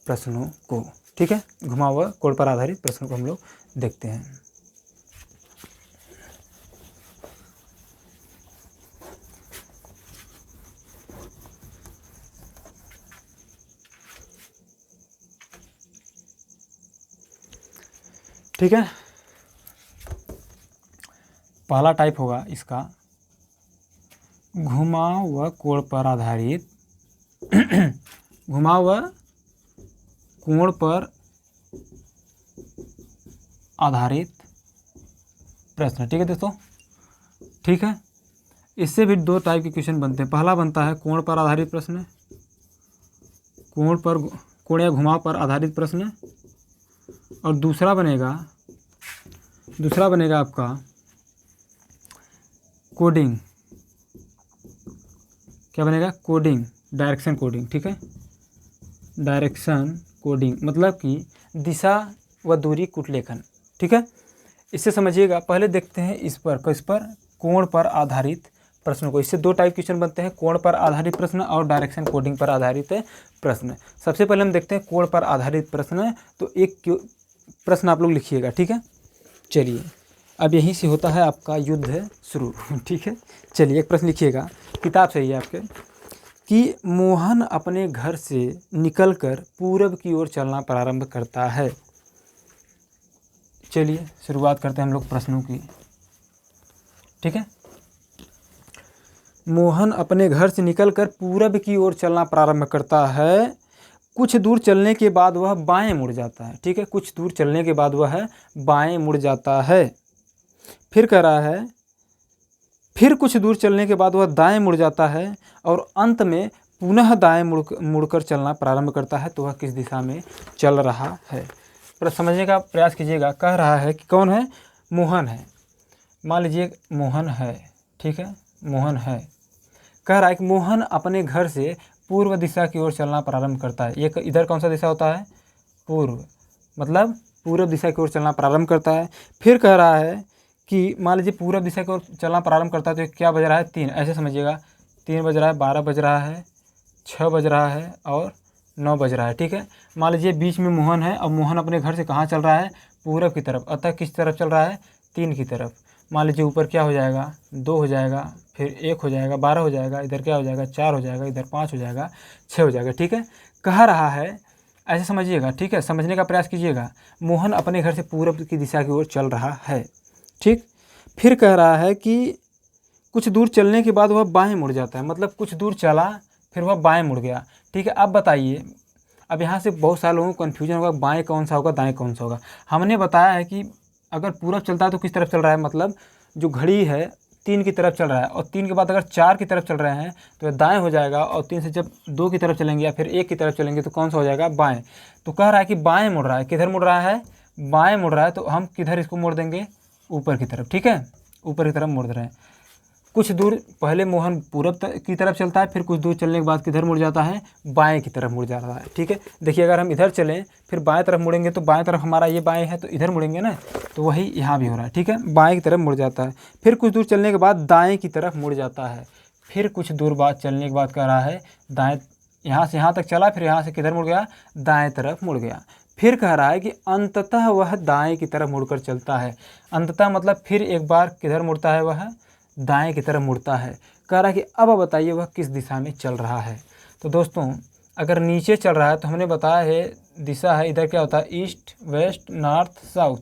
प्रश्नों को, ठीक है। घुमाव व कोण पर आधारित प्रश्नों को हम लोग देखते हैं। ठीक है, पहला टाइप होगा इसका घुमाव व कोण पर आधारित घुमाव व कोण पर आधारित प्रश्न, ठीक है दोस्तों, ठीक है। इससे भी 2 टाइप के क्वेश्चन बनते हैं। पहला बनता है कोण पर आधारित प्रश्न, कोण या घुमाव पर आधारित प्रश्न। और दूसरा बनेगा आपका कोडिंग, क्या बनेगा, कोडिंग, डायरेक्शन कोडिंग, ठीक है। डायरेक्शन कोडिंग मतलब कि दिशा व दूरी कूटलेखन, ठीक है। इससे समझिएगा, पहले देखते हैं इस पर, किस पर, कोण पर आधारित प्रश्न को। इससे 2 टाइप क्वेश्चन बनते हैं, कोण पर आधारित प्रश्न और डायरेक्शन कोडिंग पर आधारित प्रश्न। सबसे पहले हम देखते हैं कोण पर आधारित प्रश्न। तो एक प्रश्न आप लोग लिखिएगा, ठीक है। चलिए, अब यहीं से होता है आपका युद्ध शुरू, ठीक है। चलिए एक प्रश्न लिखिएगा, किताब सही है आपके, कि मोहन अपने घर से निकलकर पूरब की ओर चलना प्रारंभ करता है। चलिए शुरुआत करते हैं हम लोग प्रश्नों की, ठीक है। मोहन अपने घर से निकलकर पूरब की ओर चलना प्रारंभ करता है। कुछ दूर चलने के बाद वह बाएं मुड़ जाता है, ठीक है। कुछ दूर चलने के बाद वह बाएं मुड़ जाता है। फिर कह रहा है, फिर कुछ दूर चलने के बाद वह दाएं मुड़ जाता है और अंत में पुनः दाएं मुड़कर चलना प्रारंभ करता है। तो वह किस दिशा में चल रहा है, पर समझने का प्रयास कीजिएगा। कह रहा है कि कौन है, मोहन है, मान लीजिए मोहन है, ठीक है, मोहन है। कह रहा है कि मोहन अपने घर से पूर्व दिशा की ओर चलना प्रारंभ करता है। ये इधर कौन सा दिशा होता है, पूर्व, मतलब पूर्व दिशा की ओर चलना प्रारंभ करता है। फिर कह रहा है कि मान लीजिए पूर्व दिशा की ओर चलना प्रारंभ करता है, तो क्या बज रहा है, 3, ऐसे समझिएगा, 3 बज रहा है, 12 बज रहा है, 6 बज रहा है और 9 बज रहा है, ठीक है। मान लीजिए बीच में मोहन है और मोहन अपने घर से कहाँ चल रहा है, पूरब की तरफ, अतः किस तरफ चल रहा है, 3 की तरफ। मान लीजिए ऊपर क्या हो जाएगा, 2 हो जाएगा, फिर 1 हो जाएगा, 12 हो जाएगा, इधर क्या हो जाएगा, 4 हो जाएगा, इधर 5 हो जाएगा, 6 हो जाएगा, ठीक है। कह रहा है, ऐसे समझिएगा, ठीक है, समझने का प्रयास कीजिएगा। मोहन अपने घर से पूरब की दिशा की ओर चल रहा है, ठीक। फिर कह रहा है कि कुछ दूर चलने के बाद वह बाएं मुड़ जाता है, मतलब कुछ दूर चला फिर वह बाएं मुड़ गया, ठीक है। अब बताइए, अब यहाँ से बहुत सारे लोगों को कन्फ्यूजन होगा, बाएं कौन सा होगा, दाएं कौन सा होगा। हमने बताया है कि अगर पूरब चलता है तो किस तरफ चल रहा है, मतलब जो घड़ी है 3 की तरफ चल रहा है और 3 के बाद अगर 4 की तरफ चल रहे हैं तो दाएं हो जाएगा, और 3 से जब 2 की तरफ चलेंगे या फिर 1 की तरफ चलेंगे तो कौन सा हो जाएगा, बाएं। तो कह रहा है कि बाएं मुड़ रहा है, किधर मुड़ रहा है, बाएं मुड़ रहा है, तो हम किधर इसको मोड़ देंगे, ऊपर की तरफ, ठीक है, ऊपर की तरफ मोड़ रहे हैं। कुछ दूर पहले मोहन पूरब की तरफ चलता है, फिर कुछ दूर चलने के बाद किधर मुड़ जाता है, बाएं की तरफ मुड़ जा रहा है, ठीक है। देखिए अगर हम इधर चलें फिर बाएं तरफ मुड़ेंगे तो बाएं तरफ हमारा ये बाएं है तो इधर मुड़ेंगे ना, तो वही यहाँ भी हो रहा है, ठीक है, बाएं की तरफ मुड़ जाता है। फिर कुछ दूर चलने के बाद दाएँ की तरफ मुड़ जाता है, फिर कुछ दूर बाद चलने के बाद कह रहा है दाएँ, यहाँ से यहाँ तक चला, फिर यहाँ से किधर मुड़ गया, दाएँ तरफ मुड़ गया। फिर कह रहा है कि अंततः वह दाएँ की तरफ मुड़कर चलता है। अंततः मतलब फिर एक बार किधर मुड़ता है, वह दाएं की तरफ मुड़ता है। कह रहा है कि अब बताइए वह किस दिशा में चल रहा है। तो दोस्तों अगर नीचे चल रहा है तो हमने बताया है दिशा है, इधर क्या होता है, ईस्ट वेस्ट नॉर्थ साउथ।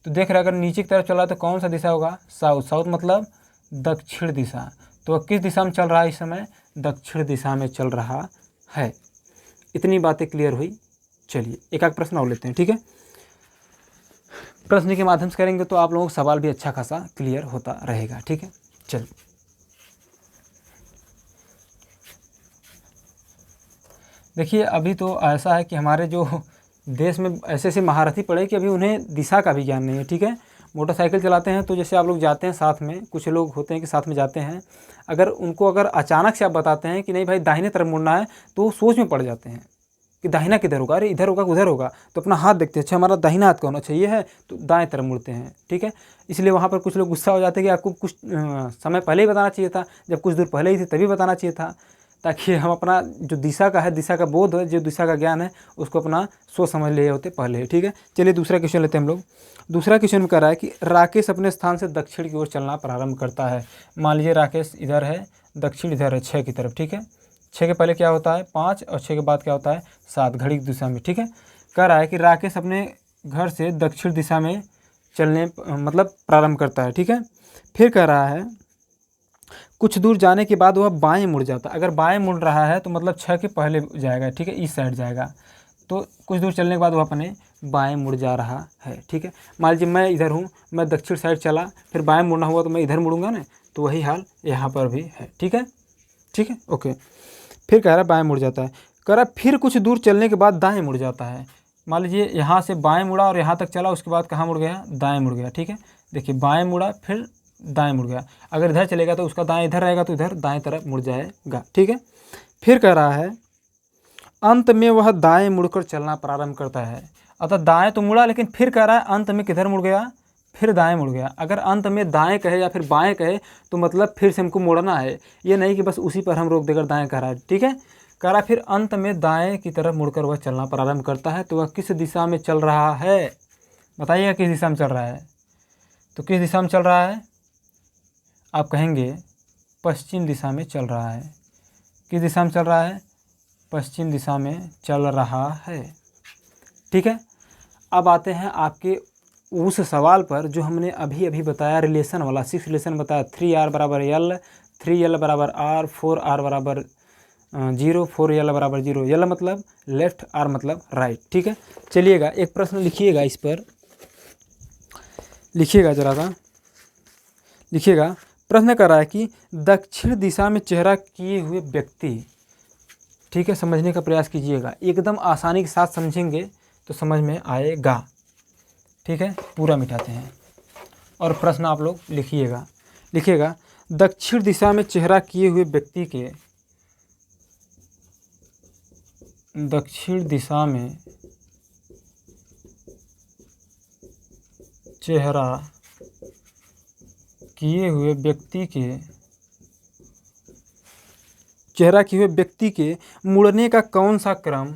तो देख रहे हैं अगर नीचे की तरफ चल रहा है तो कौन सा दिशा होगा, साउथ। साउथ मतलब दक्षिण दिशा। तो वह किस दिशा में चल रहा है, इस समय दक्षिण दिशा में चल रहा है। इतनी बातें क्लियर हुई। चलिए एक आध प्रश्न और लेते हैं, ठीक है। प्रश्न के माध्यम से करेंगे तो आप लोगों को सवाल भी अच्छा खासा क्लियर होता रहेगा, ठीक है। चलिए देखिए अभी तो ऐसा है कि हमारे जो देश में ऐसे ऐसे महारथी पड़े कि अभी उन्हें दिशा का भी ज्ञान नहीं है, ठीक है। मोटरसाइकिल चलाते हैं तो जैसे आप लोग जाते हैं साथ में, कुछ लोग होते हैं कि साथ में जाते हैं, अगर उनको अगर अचानक से आप बताते हैं कि नहीं भाई दाहिने तरफ मुड़ना है तो वो सोच में पड़ जाते हैं कि दाहिना किधर होगा, अरे इधर होगा उधर होगा, तो अपना हाथ देखते हैं, अच्छा हमारा दाहिना हाथ कौन, अच्छा ये है, तो दाएं तरफ मुड़ते हैं, ठीक है। इसलिए वहाँ पर कुछ लोग गुस्सा हो जाते हैं कि आपको कुछ समय पहले ही बताना चाहिए था, जब कुछ दूर पहले ही थे तभी बताना चाहिए था, ताकि हम अपना जो दिशा का है, दिशा का बोध है, जो दिशा का ज्ञान है उसको अपना सोच समझ लिए होते पहले, ठीक है। चलिए दूसरा क्वेश्चन लेते हैं हम लोग। दूसरा क्वेश्चन में कह रहा है कि राकेश अपने स्थान से दक्षिण की ओर चलना प्रारंभ करता है। मान लीजिए राकेश इधर है, दक्षिण इधर है 6 की तरफ, ठीक है। 6 के पहले क्या होता है 5 और 6 के बाद क्या होता है 7, घड़ी की दिशा में, ठीक है। कह रहा है कि राकेश अपने घर से दक्षिण दिशा में चलने मतलब प्रारंभ करता है, ठीक है। फिर कह रहा है कुछ दूर जाने के बाद वह बाएं मुड़ जाता है। अगर बाएं मुड़ रहा है तो मतलब 6 के पहले जाएगा, ठीक है, इस साइड जाएगा। तो कुछ दूर चलने के बाद वह अपने बाएं मुड़ जा रहा है, ठीक है। मान लीजिए मैं इधर हूँ, मैं दक्षिण साइड चला, फिर बाएं मुड़ना हुआ तो मैं इधर मुड़ूंगा ना, तो वही हाल यहाँ पर भी है, ठीक है, ठीक है, ओके। फिर कह रहा है बाएं मुड़ जाता है। कह रहा है फिर कुछ दूर चलने के बाद दाएं मुड़ जाता है। मान लीजिए यहाँ से बाएं मुड़ा और यहाँ तक चला, उसके बाद कहाँ मुड़ गया, दाएं मुड़ गया, ठीक है। देखिए बाएं मुड़ा फिर दाएं मुड़ गया। अगर इधर चलेगा तो उसका दाएं इधर रहेगा तो इधर दाएं तरफ मुड़ जाएगा, ठीक है। फिर कह रहा है अंत में वह दाएं मुड़कर चलना प्रारंभ करता है। अतः दाएं तो मुड़ा, लेकिन फिर कह रहा है अंत में किधर मुड़ गया, फिर दाएं मुड़ गया। अगर अंत में दाएं कहे या फिर बाएं कहे तो मतलब फिर से हमको मुड़ना है, ये नहीं कि बस उसी पर हम रोक देकर दाएं कह रहा है, ठीक है। कह रहा है फिर अंत में दाएं की तरफ मुड़कर वह चलना प्रारंभ करता है। तो वह किस दिशा में चल रहा है, बताइएगा किस दिशा में चल रहा है। तो किस दिशा में चल रहा है, आप कहेंगे पश्चिम दिशा में चल रहा है। किस दिशा में चल रहा है, पश्चिम दिशा में चल रहा है, ठीक है। अब आते हैं आपके उस सवाल पर जो हमने अभी अभी बताया, रिलेशन वाला 6 रिलेशन बताया, 3R बराबर L, 3L बराबर R, 4R बराबर 0, 4L बराबर 0। L मतलब लेफ्ट, R मतलब राइट, ठीक है। चलिएगा एक प्रश्न लिखिएगा, इस पर लिखिएगा, जरा सा लिखिएगा। प्रश्न कर रहा है कि दक्षिण दिशा में चेहरा किए हुए व्यक्ति, ठीक है, समझने का प्रयास कीजिएगा, एकदम आसानी के साथ समझेंगे तो समझ में आएगा, ठीक है। पूरा मिटाते हैं और प्रश्न आप लोग लिखिएगा। लिखिएगा दक्षिण दिशा में चेहरा किए हुए व्यक्ति के, दक्षिण दिशा में चेहरा किए हुए व्यक्ति के, चेहरा किए हुए व्यक्ति के मुड़ने का कौन सा क्रम,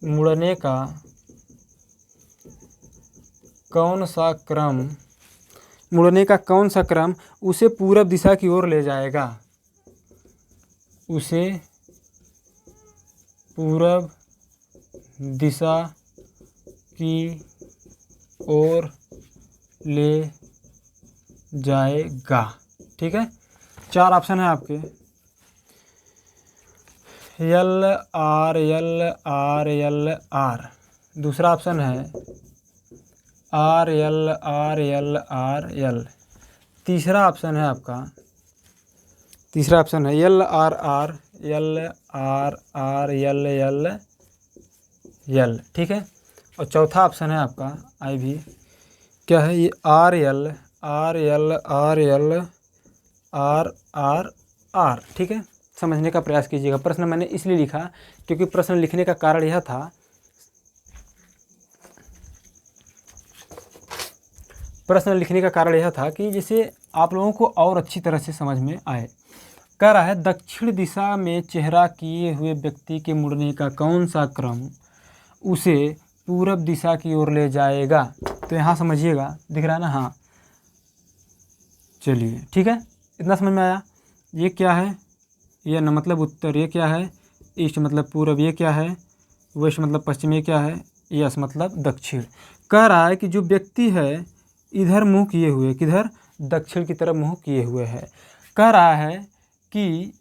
मुड़ने का कौन सा क्रम, मुड़ने का कौन सा क्रम उसे पूरब दिशा की ओर ले जाएगा, उसे पूरब दिशा की ओर ले जाएगा, ठीक है। 4 ऑप्शन है आपके, LR LR LR। दूसरा ऑप्शन है are L R L R L. तीसरा ऑप्शन है आपका, तीसरा ऑप्शन है L R R L R R L L L, ठीक है। और चौथा ऑप्शन है आपका आई भी, क्या है ये, R L R L R L R R R, ठीक है। समझने का प्रयास कीजिएगा। प्रश्न मैंने इसलिए लिखा क्योंकि प्रश्न लिखने का कारण यह था, प्रश्न लिखने का कारण यह था कि जिससे आप लोगों को और अच्छी तरह से समझ में आए। कह रहा है दक्षिण दिशा में चेहरा किए हुए व्यक्ति के मुड़ने का कौन सा क्रम उसे पूरब दिशा की ओर ले जाएगा। तो यहाँ समझिएगा, दिख रहा है ना, हाँ चलिए ठीक है, इतना समझ में आया। ये क्या है, ये न मतलब उत्तर, ये क्या है ईस्ट मतलब पूरब, ये क्या है वेस्ट मतलब पश्चिम, ये क्या है यस मतलब दक्षिण। कह रहा है कि जो व्यक्ति है इधर मुंह किए हुए, किधर, दक्षिण की तरफ मुंह किए हुए है। कह रहा है कि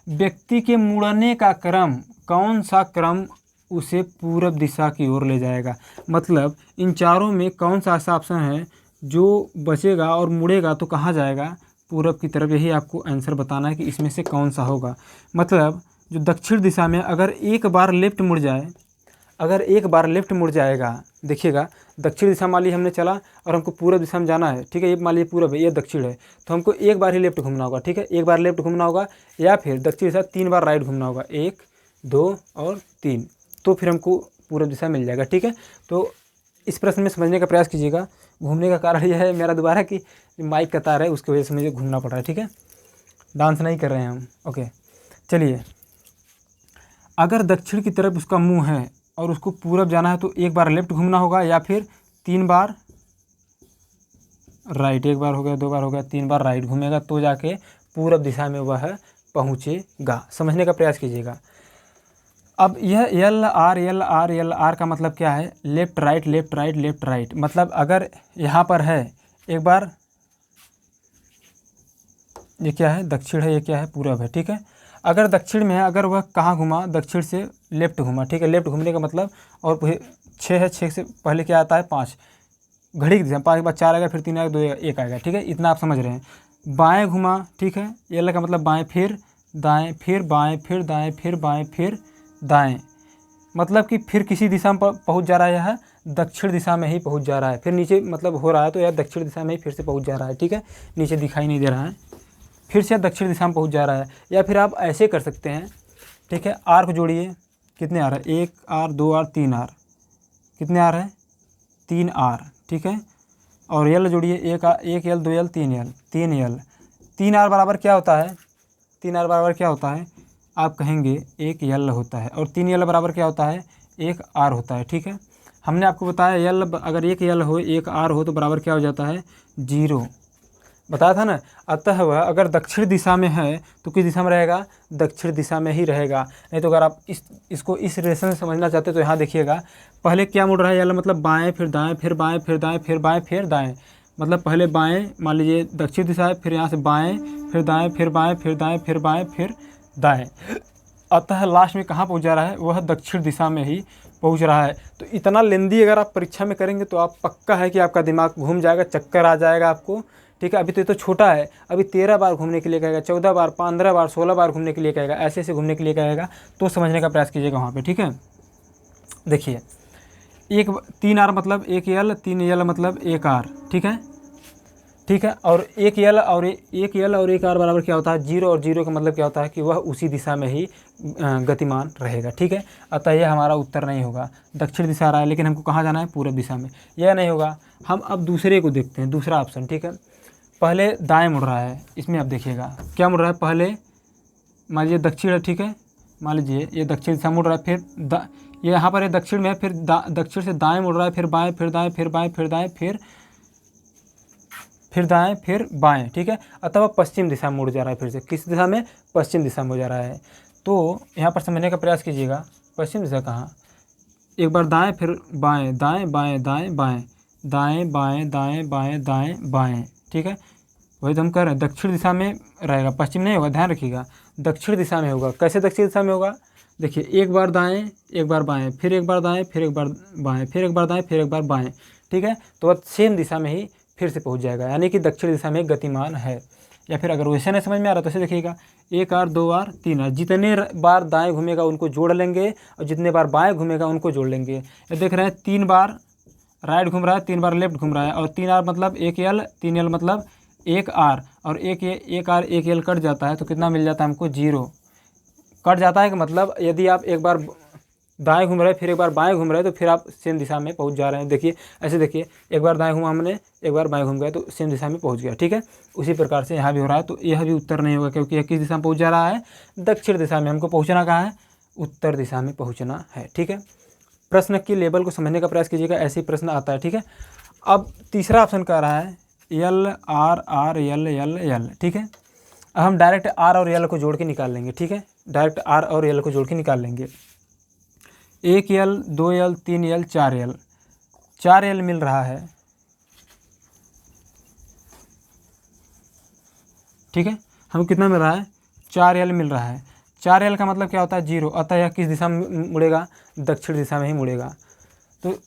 व्यक्ति के मुड़ने का क्रम, कौन सा क्रम उसे पूरब दिशा की ओर ले जाएगा। मतलब इन चारों में कौन सा ऐसा ऑप्शन है जो बचेगा और मुड़ेगा तो कहाँ जाएगा, पूरब की तरफ। यही आपको आंसर बताना है कि इसमें से कौन सा होगा। मतलब जो दक्षिण दिशा में अगर एक बार लेफ्ट मुड़ जाए, अगर एक बार लेफ्ट मुड़ जाएगा, देखिएगा दक्षिण दिशा मान ली हमने चला और हमको पूरब दिशा में जाना है, ठीक है, ये मान लीजिए पूरब है, ये दक्षिण है, तो हमको एक बार ही लेफ्ट घूमना होगा, ठीक है, एक बार लेफ्ट घूमना होगा या फिर दक्षिण दिशा 3 बार राइट घूमना होगा, 1 2 और 3, तो फिर हमको पूरब दिशा मिल जाएगा, ठीक है। तो इस प्रश्न में समझने का प्रयास कीजिएगा। घूमने का कारण यह है मेरा दोबारा कि माइक का तार है उसकी वजह से मुझे घूमना पड़ रहा है, ठीक है, डांस नहीं कर रहे हैं हम, ओके। चलिए, अगर दक्षिण की तरफ उसका मुंह है और उसको पूरब जाना है तो एक बार लेफ्ट घूमना होगा या फिर 3 बार राइट, एक बार हो गया, 2 बार हो गया, 3 बार राइट घूमेगा तो जाके पूरब दिशा में वह पहुँचेगा। समझने का प्रयास कीजिएगा। अब यह एल आर का मतलब क्या है, left right left right left right. मतलब अगर यहाँ पर है एक बार, ये क्या है दक्षिण है, ये क्या है पूरब है, ठीक है। अगर दक्षिण में है, अगर वह कहाँ घुमा, दक्षिण से लेफ्ट घुमा, ठीक है। लेफ्ट घूमने का मतलब, और 6 है, 6 से पहले क्या आता है 5, घड़ी की दिशा, 5 के बाद 4 आएगा, फिर 3 आएगा, 2 1 आएगा, ठीक है, इतना आप समझ रहे हैं। बाएँ घुमा, ठीक है, एल का मतलब बाएँ, फिर दाएँ, फिर बाएँ, फिर दाएँ, फिर बाएँ, फिर दाएँ। मतलब कि फिर किसी दिशा में पहुँच जा रहा है, यह दक्षिण दिशा में ही पहुँच जा रहा है। फिर नीचे मतलब हो रहा है तो यह दक्षिण दिशा में ही फिर से पहुँच जा रहा है, ठीक है, नीचे दिखाई नहीं दे रहा है, फिर से दक्षिण दिशा में पहुँच जा रहा है। या फिर आप ऐसे कर सकते हैं, ठीक है, आर को जोड़िए, कितने आर है, 1 आर 2 आर 3 आर, कितने आर है 3 आर, ठीक है। और एल जोड़िए, 1 L 2 L 3 L, 3 L. 3 R बराबर क्या होता है, 3 आर बराबर क्या होता है, आप कहेंगे 1 एल होता है, और 3 एल बराबर क्या होता है, 1 आर होता है, ठीक है। हमने आपको बताया एल अगर 1 एल हो 1 आर हो तो बराबर क्या हो जाता है, 0, बताया था ना। अतः वह अगर दक्षिण दिशा में है तो किस दिशा में रहेगा, दक्षिण दिशा में ही रहेगा। नहीं तो अगर आप इसको इस रिलेशन से समझना चाहते तो यहाँ देखिएगा, पहले क्या मुड़ रहा है, एल मतलब बाएँ, फिर दाएँ, फिर बाएँ, फिर दाएँ, फिर बाएँ, फिर दाएँ। मतलब पहले बाएँ, मान लीजिए दक्षिण दिशा है, फिर यहाँ से बाएँ, फिर दाएँ, फिर बाएँ, फिर दाएँ, फिर बाएँ, फिर दाएँ। अतः लास्ट में कहाँ पहुँच जा रहा है, वह दक्षिण दिशा में ही पहुँच रहा है। तो इतना लेंदी अगर आप परीक्षा में करेंगे तो आप पक्का है कि आपका दिमाग घूम जाएगा, चक्कर आ जाएगा आपको, ठीक है। अभी तो ये तो छोटा है, अभी 13 बार घूमने के लिए कहेगा, 14 बार, 15 बार, 16 बार घूमने के लिए कहेगा, ऐसे ऐसे घूमने के लिए कहेगा, तो समझने का प्रयास कीजिएगा वहाँ पे, ठीक है। देखिए, 3 आर मतलब 1 एल, 3 एल मतलब 1 आर, ठीक है, ठीक है। और 1 एल और 1 आर बराबर क्या होता है, 0, और 0 का मतलब क्या होता है कि वह उसी दिशा में ही गतिमान रहेगा, ठीक है। अतः यह हमारा उत्तर नहीं होगा। दक्षिण दिशा आ रहा है लेकिन हमको कहाँ जाना है, पूरब दिशा में, यह नहीं होगा। हम अब दूसरे को देखते हैं, दूसरा ऑप्शन, ठीक है। पहले दाएं मुड़ रहा है, इसमें आप देखिएगा क्या मुड़ रहा है, पहले मान लीजिए दक्षिण है, ठीक है, मान लीजिए ये दक्षिण दिशा मुड़ रहा है, फिर ये यहाँ पर है दक्षिण में है, फिर दक्षिण से दाएं मुड़ रहा है, फिर बाएं, फिर दाएं, फिर बाएं, फिर दाएं, फिर दाएं, फिर बाएं, ठीक है। अथवा पश्चिम दिशा में मुड़ जा रहा है, फिर से किस दिशा में, पश्चिम दिशा में हो जा रहा है। तो यहाँ पर समझने का प्रयास कीजिएगा, पश्चिम दिशा कहाँ, एक बार दाएं, फिर बाएं, दाएं बाएं दाएं बाएं, दाएं बाएं दाएं बाएं दाएं बाएं, ठीक है। वही तो हम कह रहे हैं, दक्षिण दिशा में रहेगा, पश्चिम नहीं होगा, ध्यान रखिएगा, दक्षिण दिशा में होगा। कैसे दक्षिण दिशा में होगा, देखिए, एक बार दाएं, एक बार बाएं, फिर एक बार दाएं, फिर एक बार बाएं, फिर एक बार दाएं, फिर एक बार बाएं, ठीक है, तो वह सेम दिशा में ही फिर से पहुंच जाएगा, यानी कि दक्षिण दिशा में गतिमान है। या फिर अगर वैसे नहीं समझ में आ रहा तो ऐसे देखिएगा, 1 आर 2 आर 3 आर, जितने बार दाएं घूमेगा उनको जोड़ लेंगे और जितने बार बाएं घूमेगा उनको जोड़ लेंगे। ये देख रहे हैं 3 बार राइट घूम रहा है, 3 बार लेफ्ट घूम रहा है, और 3 आर मतलब 1 एल, 3 एल मतलब 1 आर, और 1 आर 1 एल कट जाता है तो कितना मिल जाता है हमको, 0 कट जाता है। कि मतलब यदि आप एक बार दाएं घूम रहे हैं फिर एक बार बाएं घूम रहे हैं तो फिर आप सेम दिशा में पहुंच जा रहे हैं। देखिए ऐसे देखिए, एक बार दाएं घूमा हमने, एक बार बाएं घूम गए तो सेम दिशा में पहुंच गया, ठीक है। उसी प्रकार से यहाँ भी हो रहा है, तो यह भी उत्तर नहीं होगा क्योंकि यह किस दिशा में पहुंच जा रहा है, दक्षिण दिशा में। हमको पहुँचना कहाँ है, उत्तर दिशा में पहुँचना है, ठीक है। प्रश्न की लेवल को समझने का प्रयास कीजिएगा, ऐसे ही प्रश्न आता है, ठीक है। अब तीसरा ऑप्शन कह रहा है यल आर आर यल यल यल, ठीक है। अब हम डायरेक्ट आर और यल को जोड़ के निकाल लेंगे, ठीक है, डायरेक्ट आर और यल को जोड़ के निकाल लेंगे। 1 यल 2 यल 3 यल 4 यल, 4 यल मिल रहा है, ठीक है। हमें कितना मिल रहा है, 4 यल मिल रहा है। 4 यल का मतलब क्या होता है, 0, अतः यह किस दिशा में मुड़ेगा, दक्षिण दिशा में ही मुड़ेगा। तो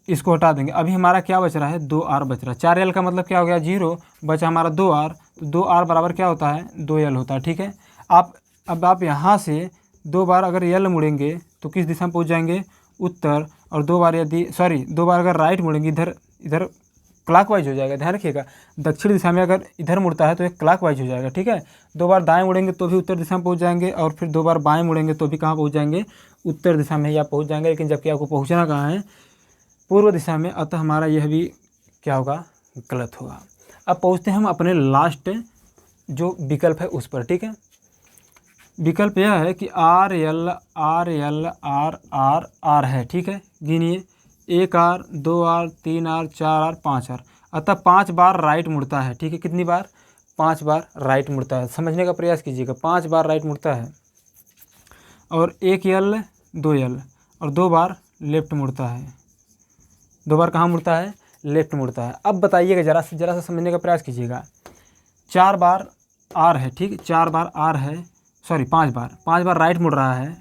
इसको हटा देंगे। अभी हमारा क्या बच रहा है, 2 आर बच रहा है। 4 यल का मतलब क्या हो गया, 0, बचा हमारा 2 आर, तो 2 आर बराबर क्या होता है, 2 यल होता है, ठीक है। अब आप यहाँ से 2 बार अगर यल मुड़ेंगे तो किस दिशा में पहुँच जाएंगे, उत्तर। और 2 बार यदि 2 बार अगर राइट मुड़ेंगे, इधर क्लॉकवाइज हो जाएगा, ध्यान रखिएगा। दक्षिण दिशा में अगर इधर मुड़ता है तो एक क्लॉकवाइज हो जाएगा, ठीक है। 2 बार दाएं मुड़ेंगे तो भी उत्तर दिशा में पहुंच जाएंगे, और फिर 2 बार बाएं मुड़ेंगे तो भी कहाँ पहुंच जाएंगे, उत्तर दिशा में ही आप पहुंच जाएंगे। लेकिन जबकि आपको पहुंचना कहाँ है, पूर्व दिशा में, अतः हमारा यह भी क्या होगा, गलत होगा। अब पहुँचते हैं हम अपने लास्ट जो विकल्प है उस पर, ठीक है। विकल्प यह है कि R L R L R R R है, ठीक है। गिनिए, 1 R 2 R 3 R 4 R 5 R, अतः 5 बार राइट मुड़ता है, ठीक है। कितनी बार, 5 बार राइट मुड़ता है। समझने का प्रयास कीजिएगा, 5 बार राइट मुड़ता है, और 1 यल 2 यल, और 2 बार लेफ्ट मुड़ता है। 2 बार कहाँ मुड़ता है, लेफ्ट मुड़ता है। अब बताइएगा, जरा सा समझने का प्रयास कीजिएगा। 4 बार आर है, ठीक, 4 बार आर है, सॉरी 5 बार राइट मुड़ रहा है।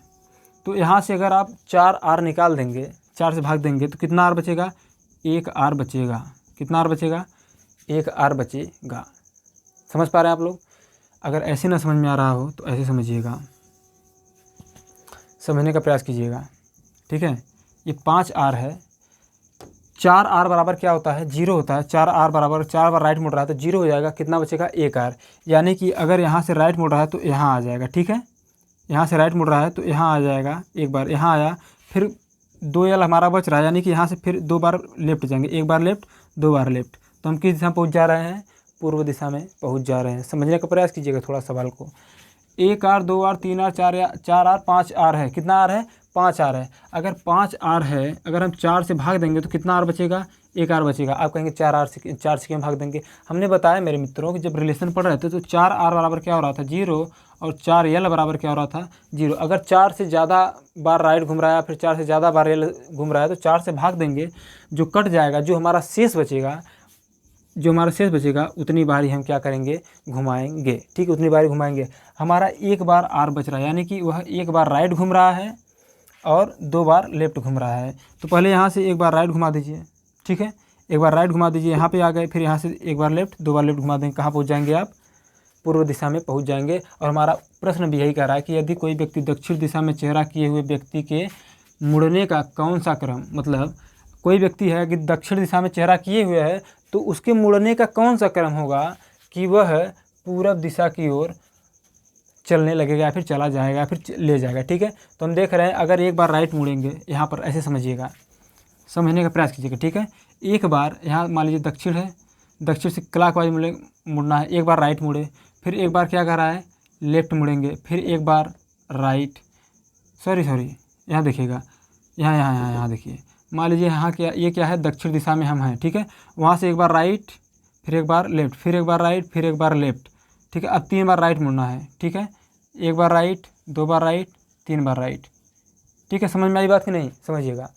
तो यहाँ से अगर आप 4 आर निकाल देंगे, 4 से भाग देंगे तो कितना आर बचेगा, 1 आर बचेगा। कितना आर बचेगा, 1 आर बचेगा। समझ पा रहे हैं आप लोग। अगर ऐसे ना समझ में आ रहा हो तो ऐसे समझिएगा, समझने का प्रयास कीजिएगा, ठीक है। ये 5 आर है, 4 आर बराबर क्या होता है, 0 होता है। 4 आर बराबर 4 बार राइट मुड़ रहा है तो 0 हो जाएगा। कितना बचेगा, 1 आर। यानी कि अगर यहाँ से राइट मुड़ रहा है तो यहाँ आ जाएगा, ठीक है। यहाँ से राइट मुड़ रहा है तो यहाँ आ जाएगा, एक बार यहाँ आया, फिर 2 यल हमारा बच रहा है, यानी कि यहाँ से फिर 2 बार लेफ्ट जाएंगे, 1 बार लेफ्ट 2 बार लेफ्ट। तो हम किस दिशा में पहुँच जा रहे हैं, पूर्व दिशा में पहुँच जा रहे हैं। समझने का प्रयास कीजिएगा थोड़ा सवाल को। 1 R 2 R 3 R 4 R 5 R है। कितना आर है, 5 आर है। अगर 5 आर है, अगर हम 4 से भाग देंगे तो कितना आर बचेगा, 1 आर बचेगा। आप कहेंगे 4 आर से 4 से क्यों भाग देंगे। हमने बताया मेरे मित्रों कि जब रिलेशन पढ़ रहे थे तो 4 आर बराबर क्या हो रहा था, 0, और 4 यल बराबर क्या हो रहा था, 0। अगर 4 से ज़्यादा बार राइट घूम रहा है, फिर 4 से ज़्यादा बार यल घूम रहा है तो 4 से भाग देंगे, जो कट जाएगा, जो हमारा शेष बचेगा उतनी बार ही हम क्या करेंगे, घुमाएंगे, ठीक है। उतनी बार ही घुमाएंगे। हमारा 1 बार आर बच रहा है, यानी कि वह 1 बार राइट घूम रहा है और 2 बार लेफ्ट घूम रहा है। तो पहले यहाँ से 1 बार राइट घुमा दीजिए, ठीक है। 1 बार राइट घुमा दीजिए, यहाँ पे आ गए, फिर यहाँ से 1 बार लेफ्ट 2 बार लेफ्ट घुमा देंगे, कहाँ पहुँच जाएंगे आप, पूर्व दिशा में पहुँच जाएंगे। और हमारा प्रश्न भी यही कह रहा है कि यदि कोई व्यक्ति दक्षिण दिशा में चेहरा किए हुए व्यक्ति के मुड़ने का कौन सा क्रम, मतलब कोई व्यक्ति है कि दक्षिण दिशा में चेहरा किए हुए है तो उसके मुड़ने का कौन सा क्रम होगा कि वह पूर्व दिशा की ओर चलने लगेगा, या फिर चला जाएगा, फिर ले जाएगा, ठीक है। तो हम देख रहे हैं, अगर 1 बार राइट मुड़ेंगे, यहाँ पर ऐसे समझिएगा, समझने का प्रयास कीजिएगा, ठीक है। 1 बार यहाँ मान लीजिए दक्षिण है, दक्षिण से क्लॉकवाइज मुड़ना है, 1 बार राइट मुड़े, फिर 1 बार क्या कर रहा है, लेफ्ट मुड़ेंगे, फिर 1 बार राइट, सॉरी यहाँ देखिएगा, यहाँ देखिए, मान लीजिए यहाँ क्या, ये क्या है, दक्षिण दिशा में हम हैं, ठीक है। वहाँ से 1 बार राइट, फिर 1 बार लेफ्ट, फिर 1 बार राइट, फिर 1 बार लेफ्ट, ठीक है। अब 3 बार राइट मुड़ना है, ठीक है। 1 बार राइट 2 बार राइट 3 बार राइट, ठीक है। समझ में आई बात कि नहीं, समझिएगा।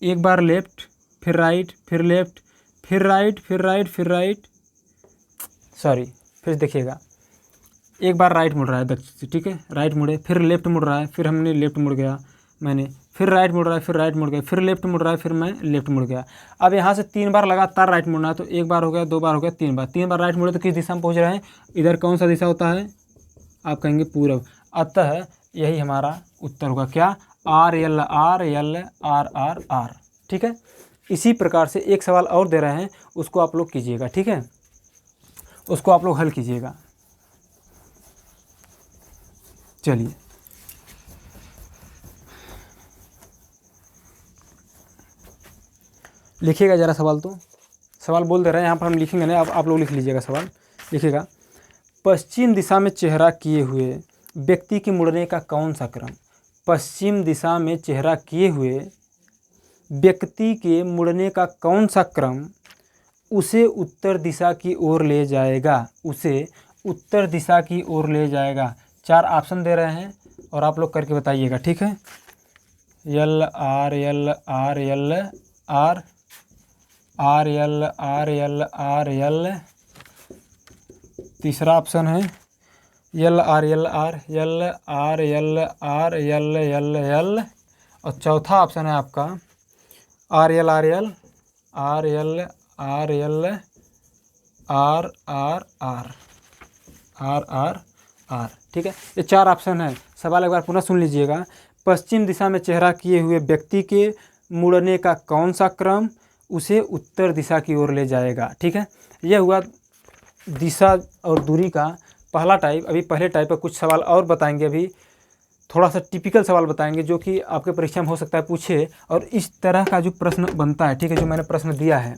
1 बार लेफ्ट, फिर राइट, फिर लेफ्ट, फिर राइट, फिर राइट, फिर राइट, सॉरी, फिर देखिएगा, 1 बार राइट मुड़ रहा है दक्षिण से, ठीक है, राइट मुड़े, फिर लेफ्ट मुड़ रहा है, फिर हमने लेफ्ट मुड़ गया, मैंने, फिर राइट मुड़ रहा है, फिर राइट मुड़ गया, फिर लेफ्ट मुड़ रहा है, फिर मैं लेफ्ट मुड़ गया। अब यहाँ से 3 बार लगातार राइट मुड़ना है, तो 1 बार हो गया, 2 बार हो गया, 3 बार राइट मुड़े तो किस दिशा में पहुँच रहे हैं, इधर कौन सा दिशा होता है, आप कहेंगे पूरब। अतः यही हमारा उत्तर होगा, क्या, R L R L R R R. ठीक है, इसी प्रकार से एक सवाल और दे रहे हैं, उसको आप लोग कीजिएगा। ठीक है, उसको आप लोग हल कीजिएगा। चलिए, लिखिएगा ज़रा सवाल, तो सवाल बोल दे रहे हैं यहाँ पर, हम लिखेंगे नहीं, आप लोग लिख लीजिएगा। सवाल लिखिएगा, पश्चिम दिशा में चेहरा किए हुए व्यक्ति के मुड़ने का कौन सा क्रम, पश्चिम दिशा में चेहरा किए हुए व्यक्ति के मुड़ने का कौन सा क्रम उसे उत्तर दिशा की ओर ले जाएगा, उसे उत्तर दिशा की ओर ले जाएगा। 4 ऑप्शन दे रहे हैं और आप लोग करके बताइएगा। ठीक है, L R L R L R R L R L R L, तीसरा ऑप्शन है L R L R L R L R L L L, और चौथा ऑप्शन है आपका R L R L R L R L R R R R R R. ठीक है, ये 4 ऑप्शन है। सवाल एक बार पुनः सुन लीजिएगा, पश्चिम दिशा में चेहरा किए हुए व्यक्ति के मुड़ने का कौन सा क्रम उसे उत्तर दिशा की ओर ले जाएगा। ठीक है, यह हुआ दिशा और दूरी का पहला टाइप। अभी पहले टाइप का कुछ सवाल और बताएंगे, अभी थोड़ा सा टिपिकल सवाल बताएंगे जो कि आपके परीक्षा में हो सकता है पूछे, और इस तरह का जो प्रश्न बनता है, ठीक है, जो मैंने प्रश्न दिया है,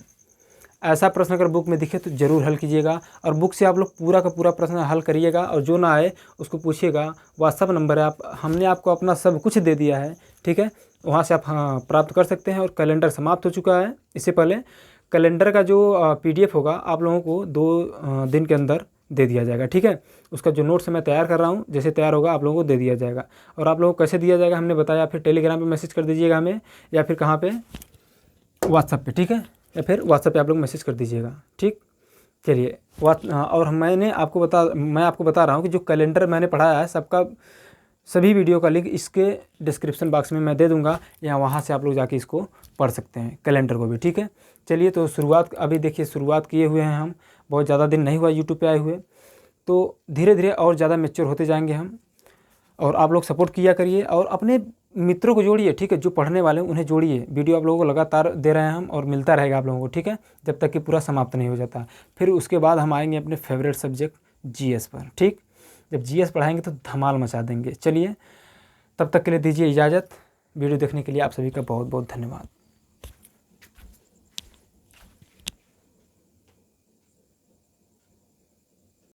ऐसा प्रश्न अगर बुक में दिखे तो ज़रूर हल कीजिएगा, और बुक से आप लोग पूरा का पूरा प्रश्न हल करिएगा, और जो ना आए उसको पूछिएगा। व्हाट्सअप नंबर है, हमने आपको अपना सब कुछ दे दिया है। ठीक है, वहाँ से आप प्राप्त कर सकते हैं। और कैलेंडर समाप्त हो चुका है, इससे पहले कैलेंडर का जो PDF होगा आप लोगों को 2 दिन के अंदर दे दिया जाएगा। ठीक है, उसका जो नोट्स मैं तैयार कर रहा हूँ, जैसे तैयार होगा आप लोगों को दे दिया जाएगा। और आप लोगों को कैसे दिया जाएगा हमने बताया, फिर टेलीग्राम पे मैसेज कर दीजिएगा हमें, या फिर कहाँ पे, व्हाट्सअप पे। ठीक है, या फिर व्हाट्सअप पे आप लोग मैसेज कर दीजिएगा। ठीक, चलिए, और मैं आपको बता रहा हूँ कि जो कैलेंडर मैंने पढ़ाया है सबका, सभी वीडियो का लिंक इसके डिस्क्रिप्शन बॉक्स में मैं दे दूंगा, या वहाँ से आप लोग जाके इसको पढ़ सकते हैं, कैलेंडर को भी। ठीक है, चलिए, तो शुरुआत अभी देखिए, शुरुआत किए हुए हैं हम, बहुत ज़्यादा दिन नहीं हुआ यूट्यूब पे आए हुए, तो धीरे धीरे और ज़्यादा मैच्योर होते जाएंगे हम। और आप लोग सपोर्ट किया करिए, और अपने मित्रों को जोड़िए। ठीक है, जो पढ़ने वाले हैं उन्हें जोड़िए। वीडियो आप लोगों को लगातार दे रहे हैं हम, और मिलता रहेगा आप लोगों को। ठीक है, जब तक कि पूरा समाप्त नहीं हो जाता। फिर उसके बाद हम आएंगे अपने फेवरेट सब्जेक्ट GS पर। ठीक, जब GS पढ़ाएंगे तो धमाल मचा देंगे। चलिए, तब तक के लिए दीजिए इजाज़त। वीडियो देखने के लिए आप सभी का बहुत बहुत धन्यवाद।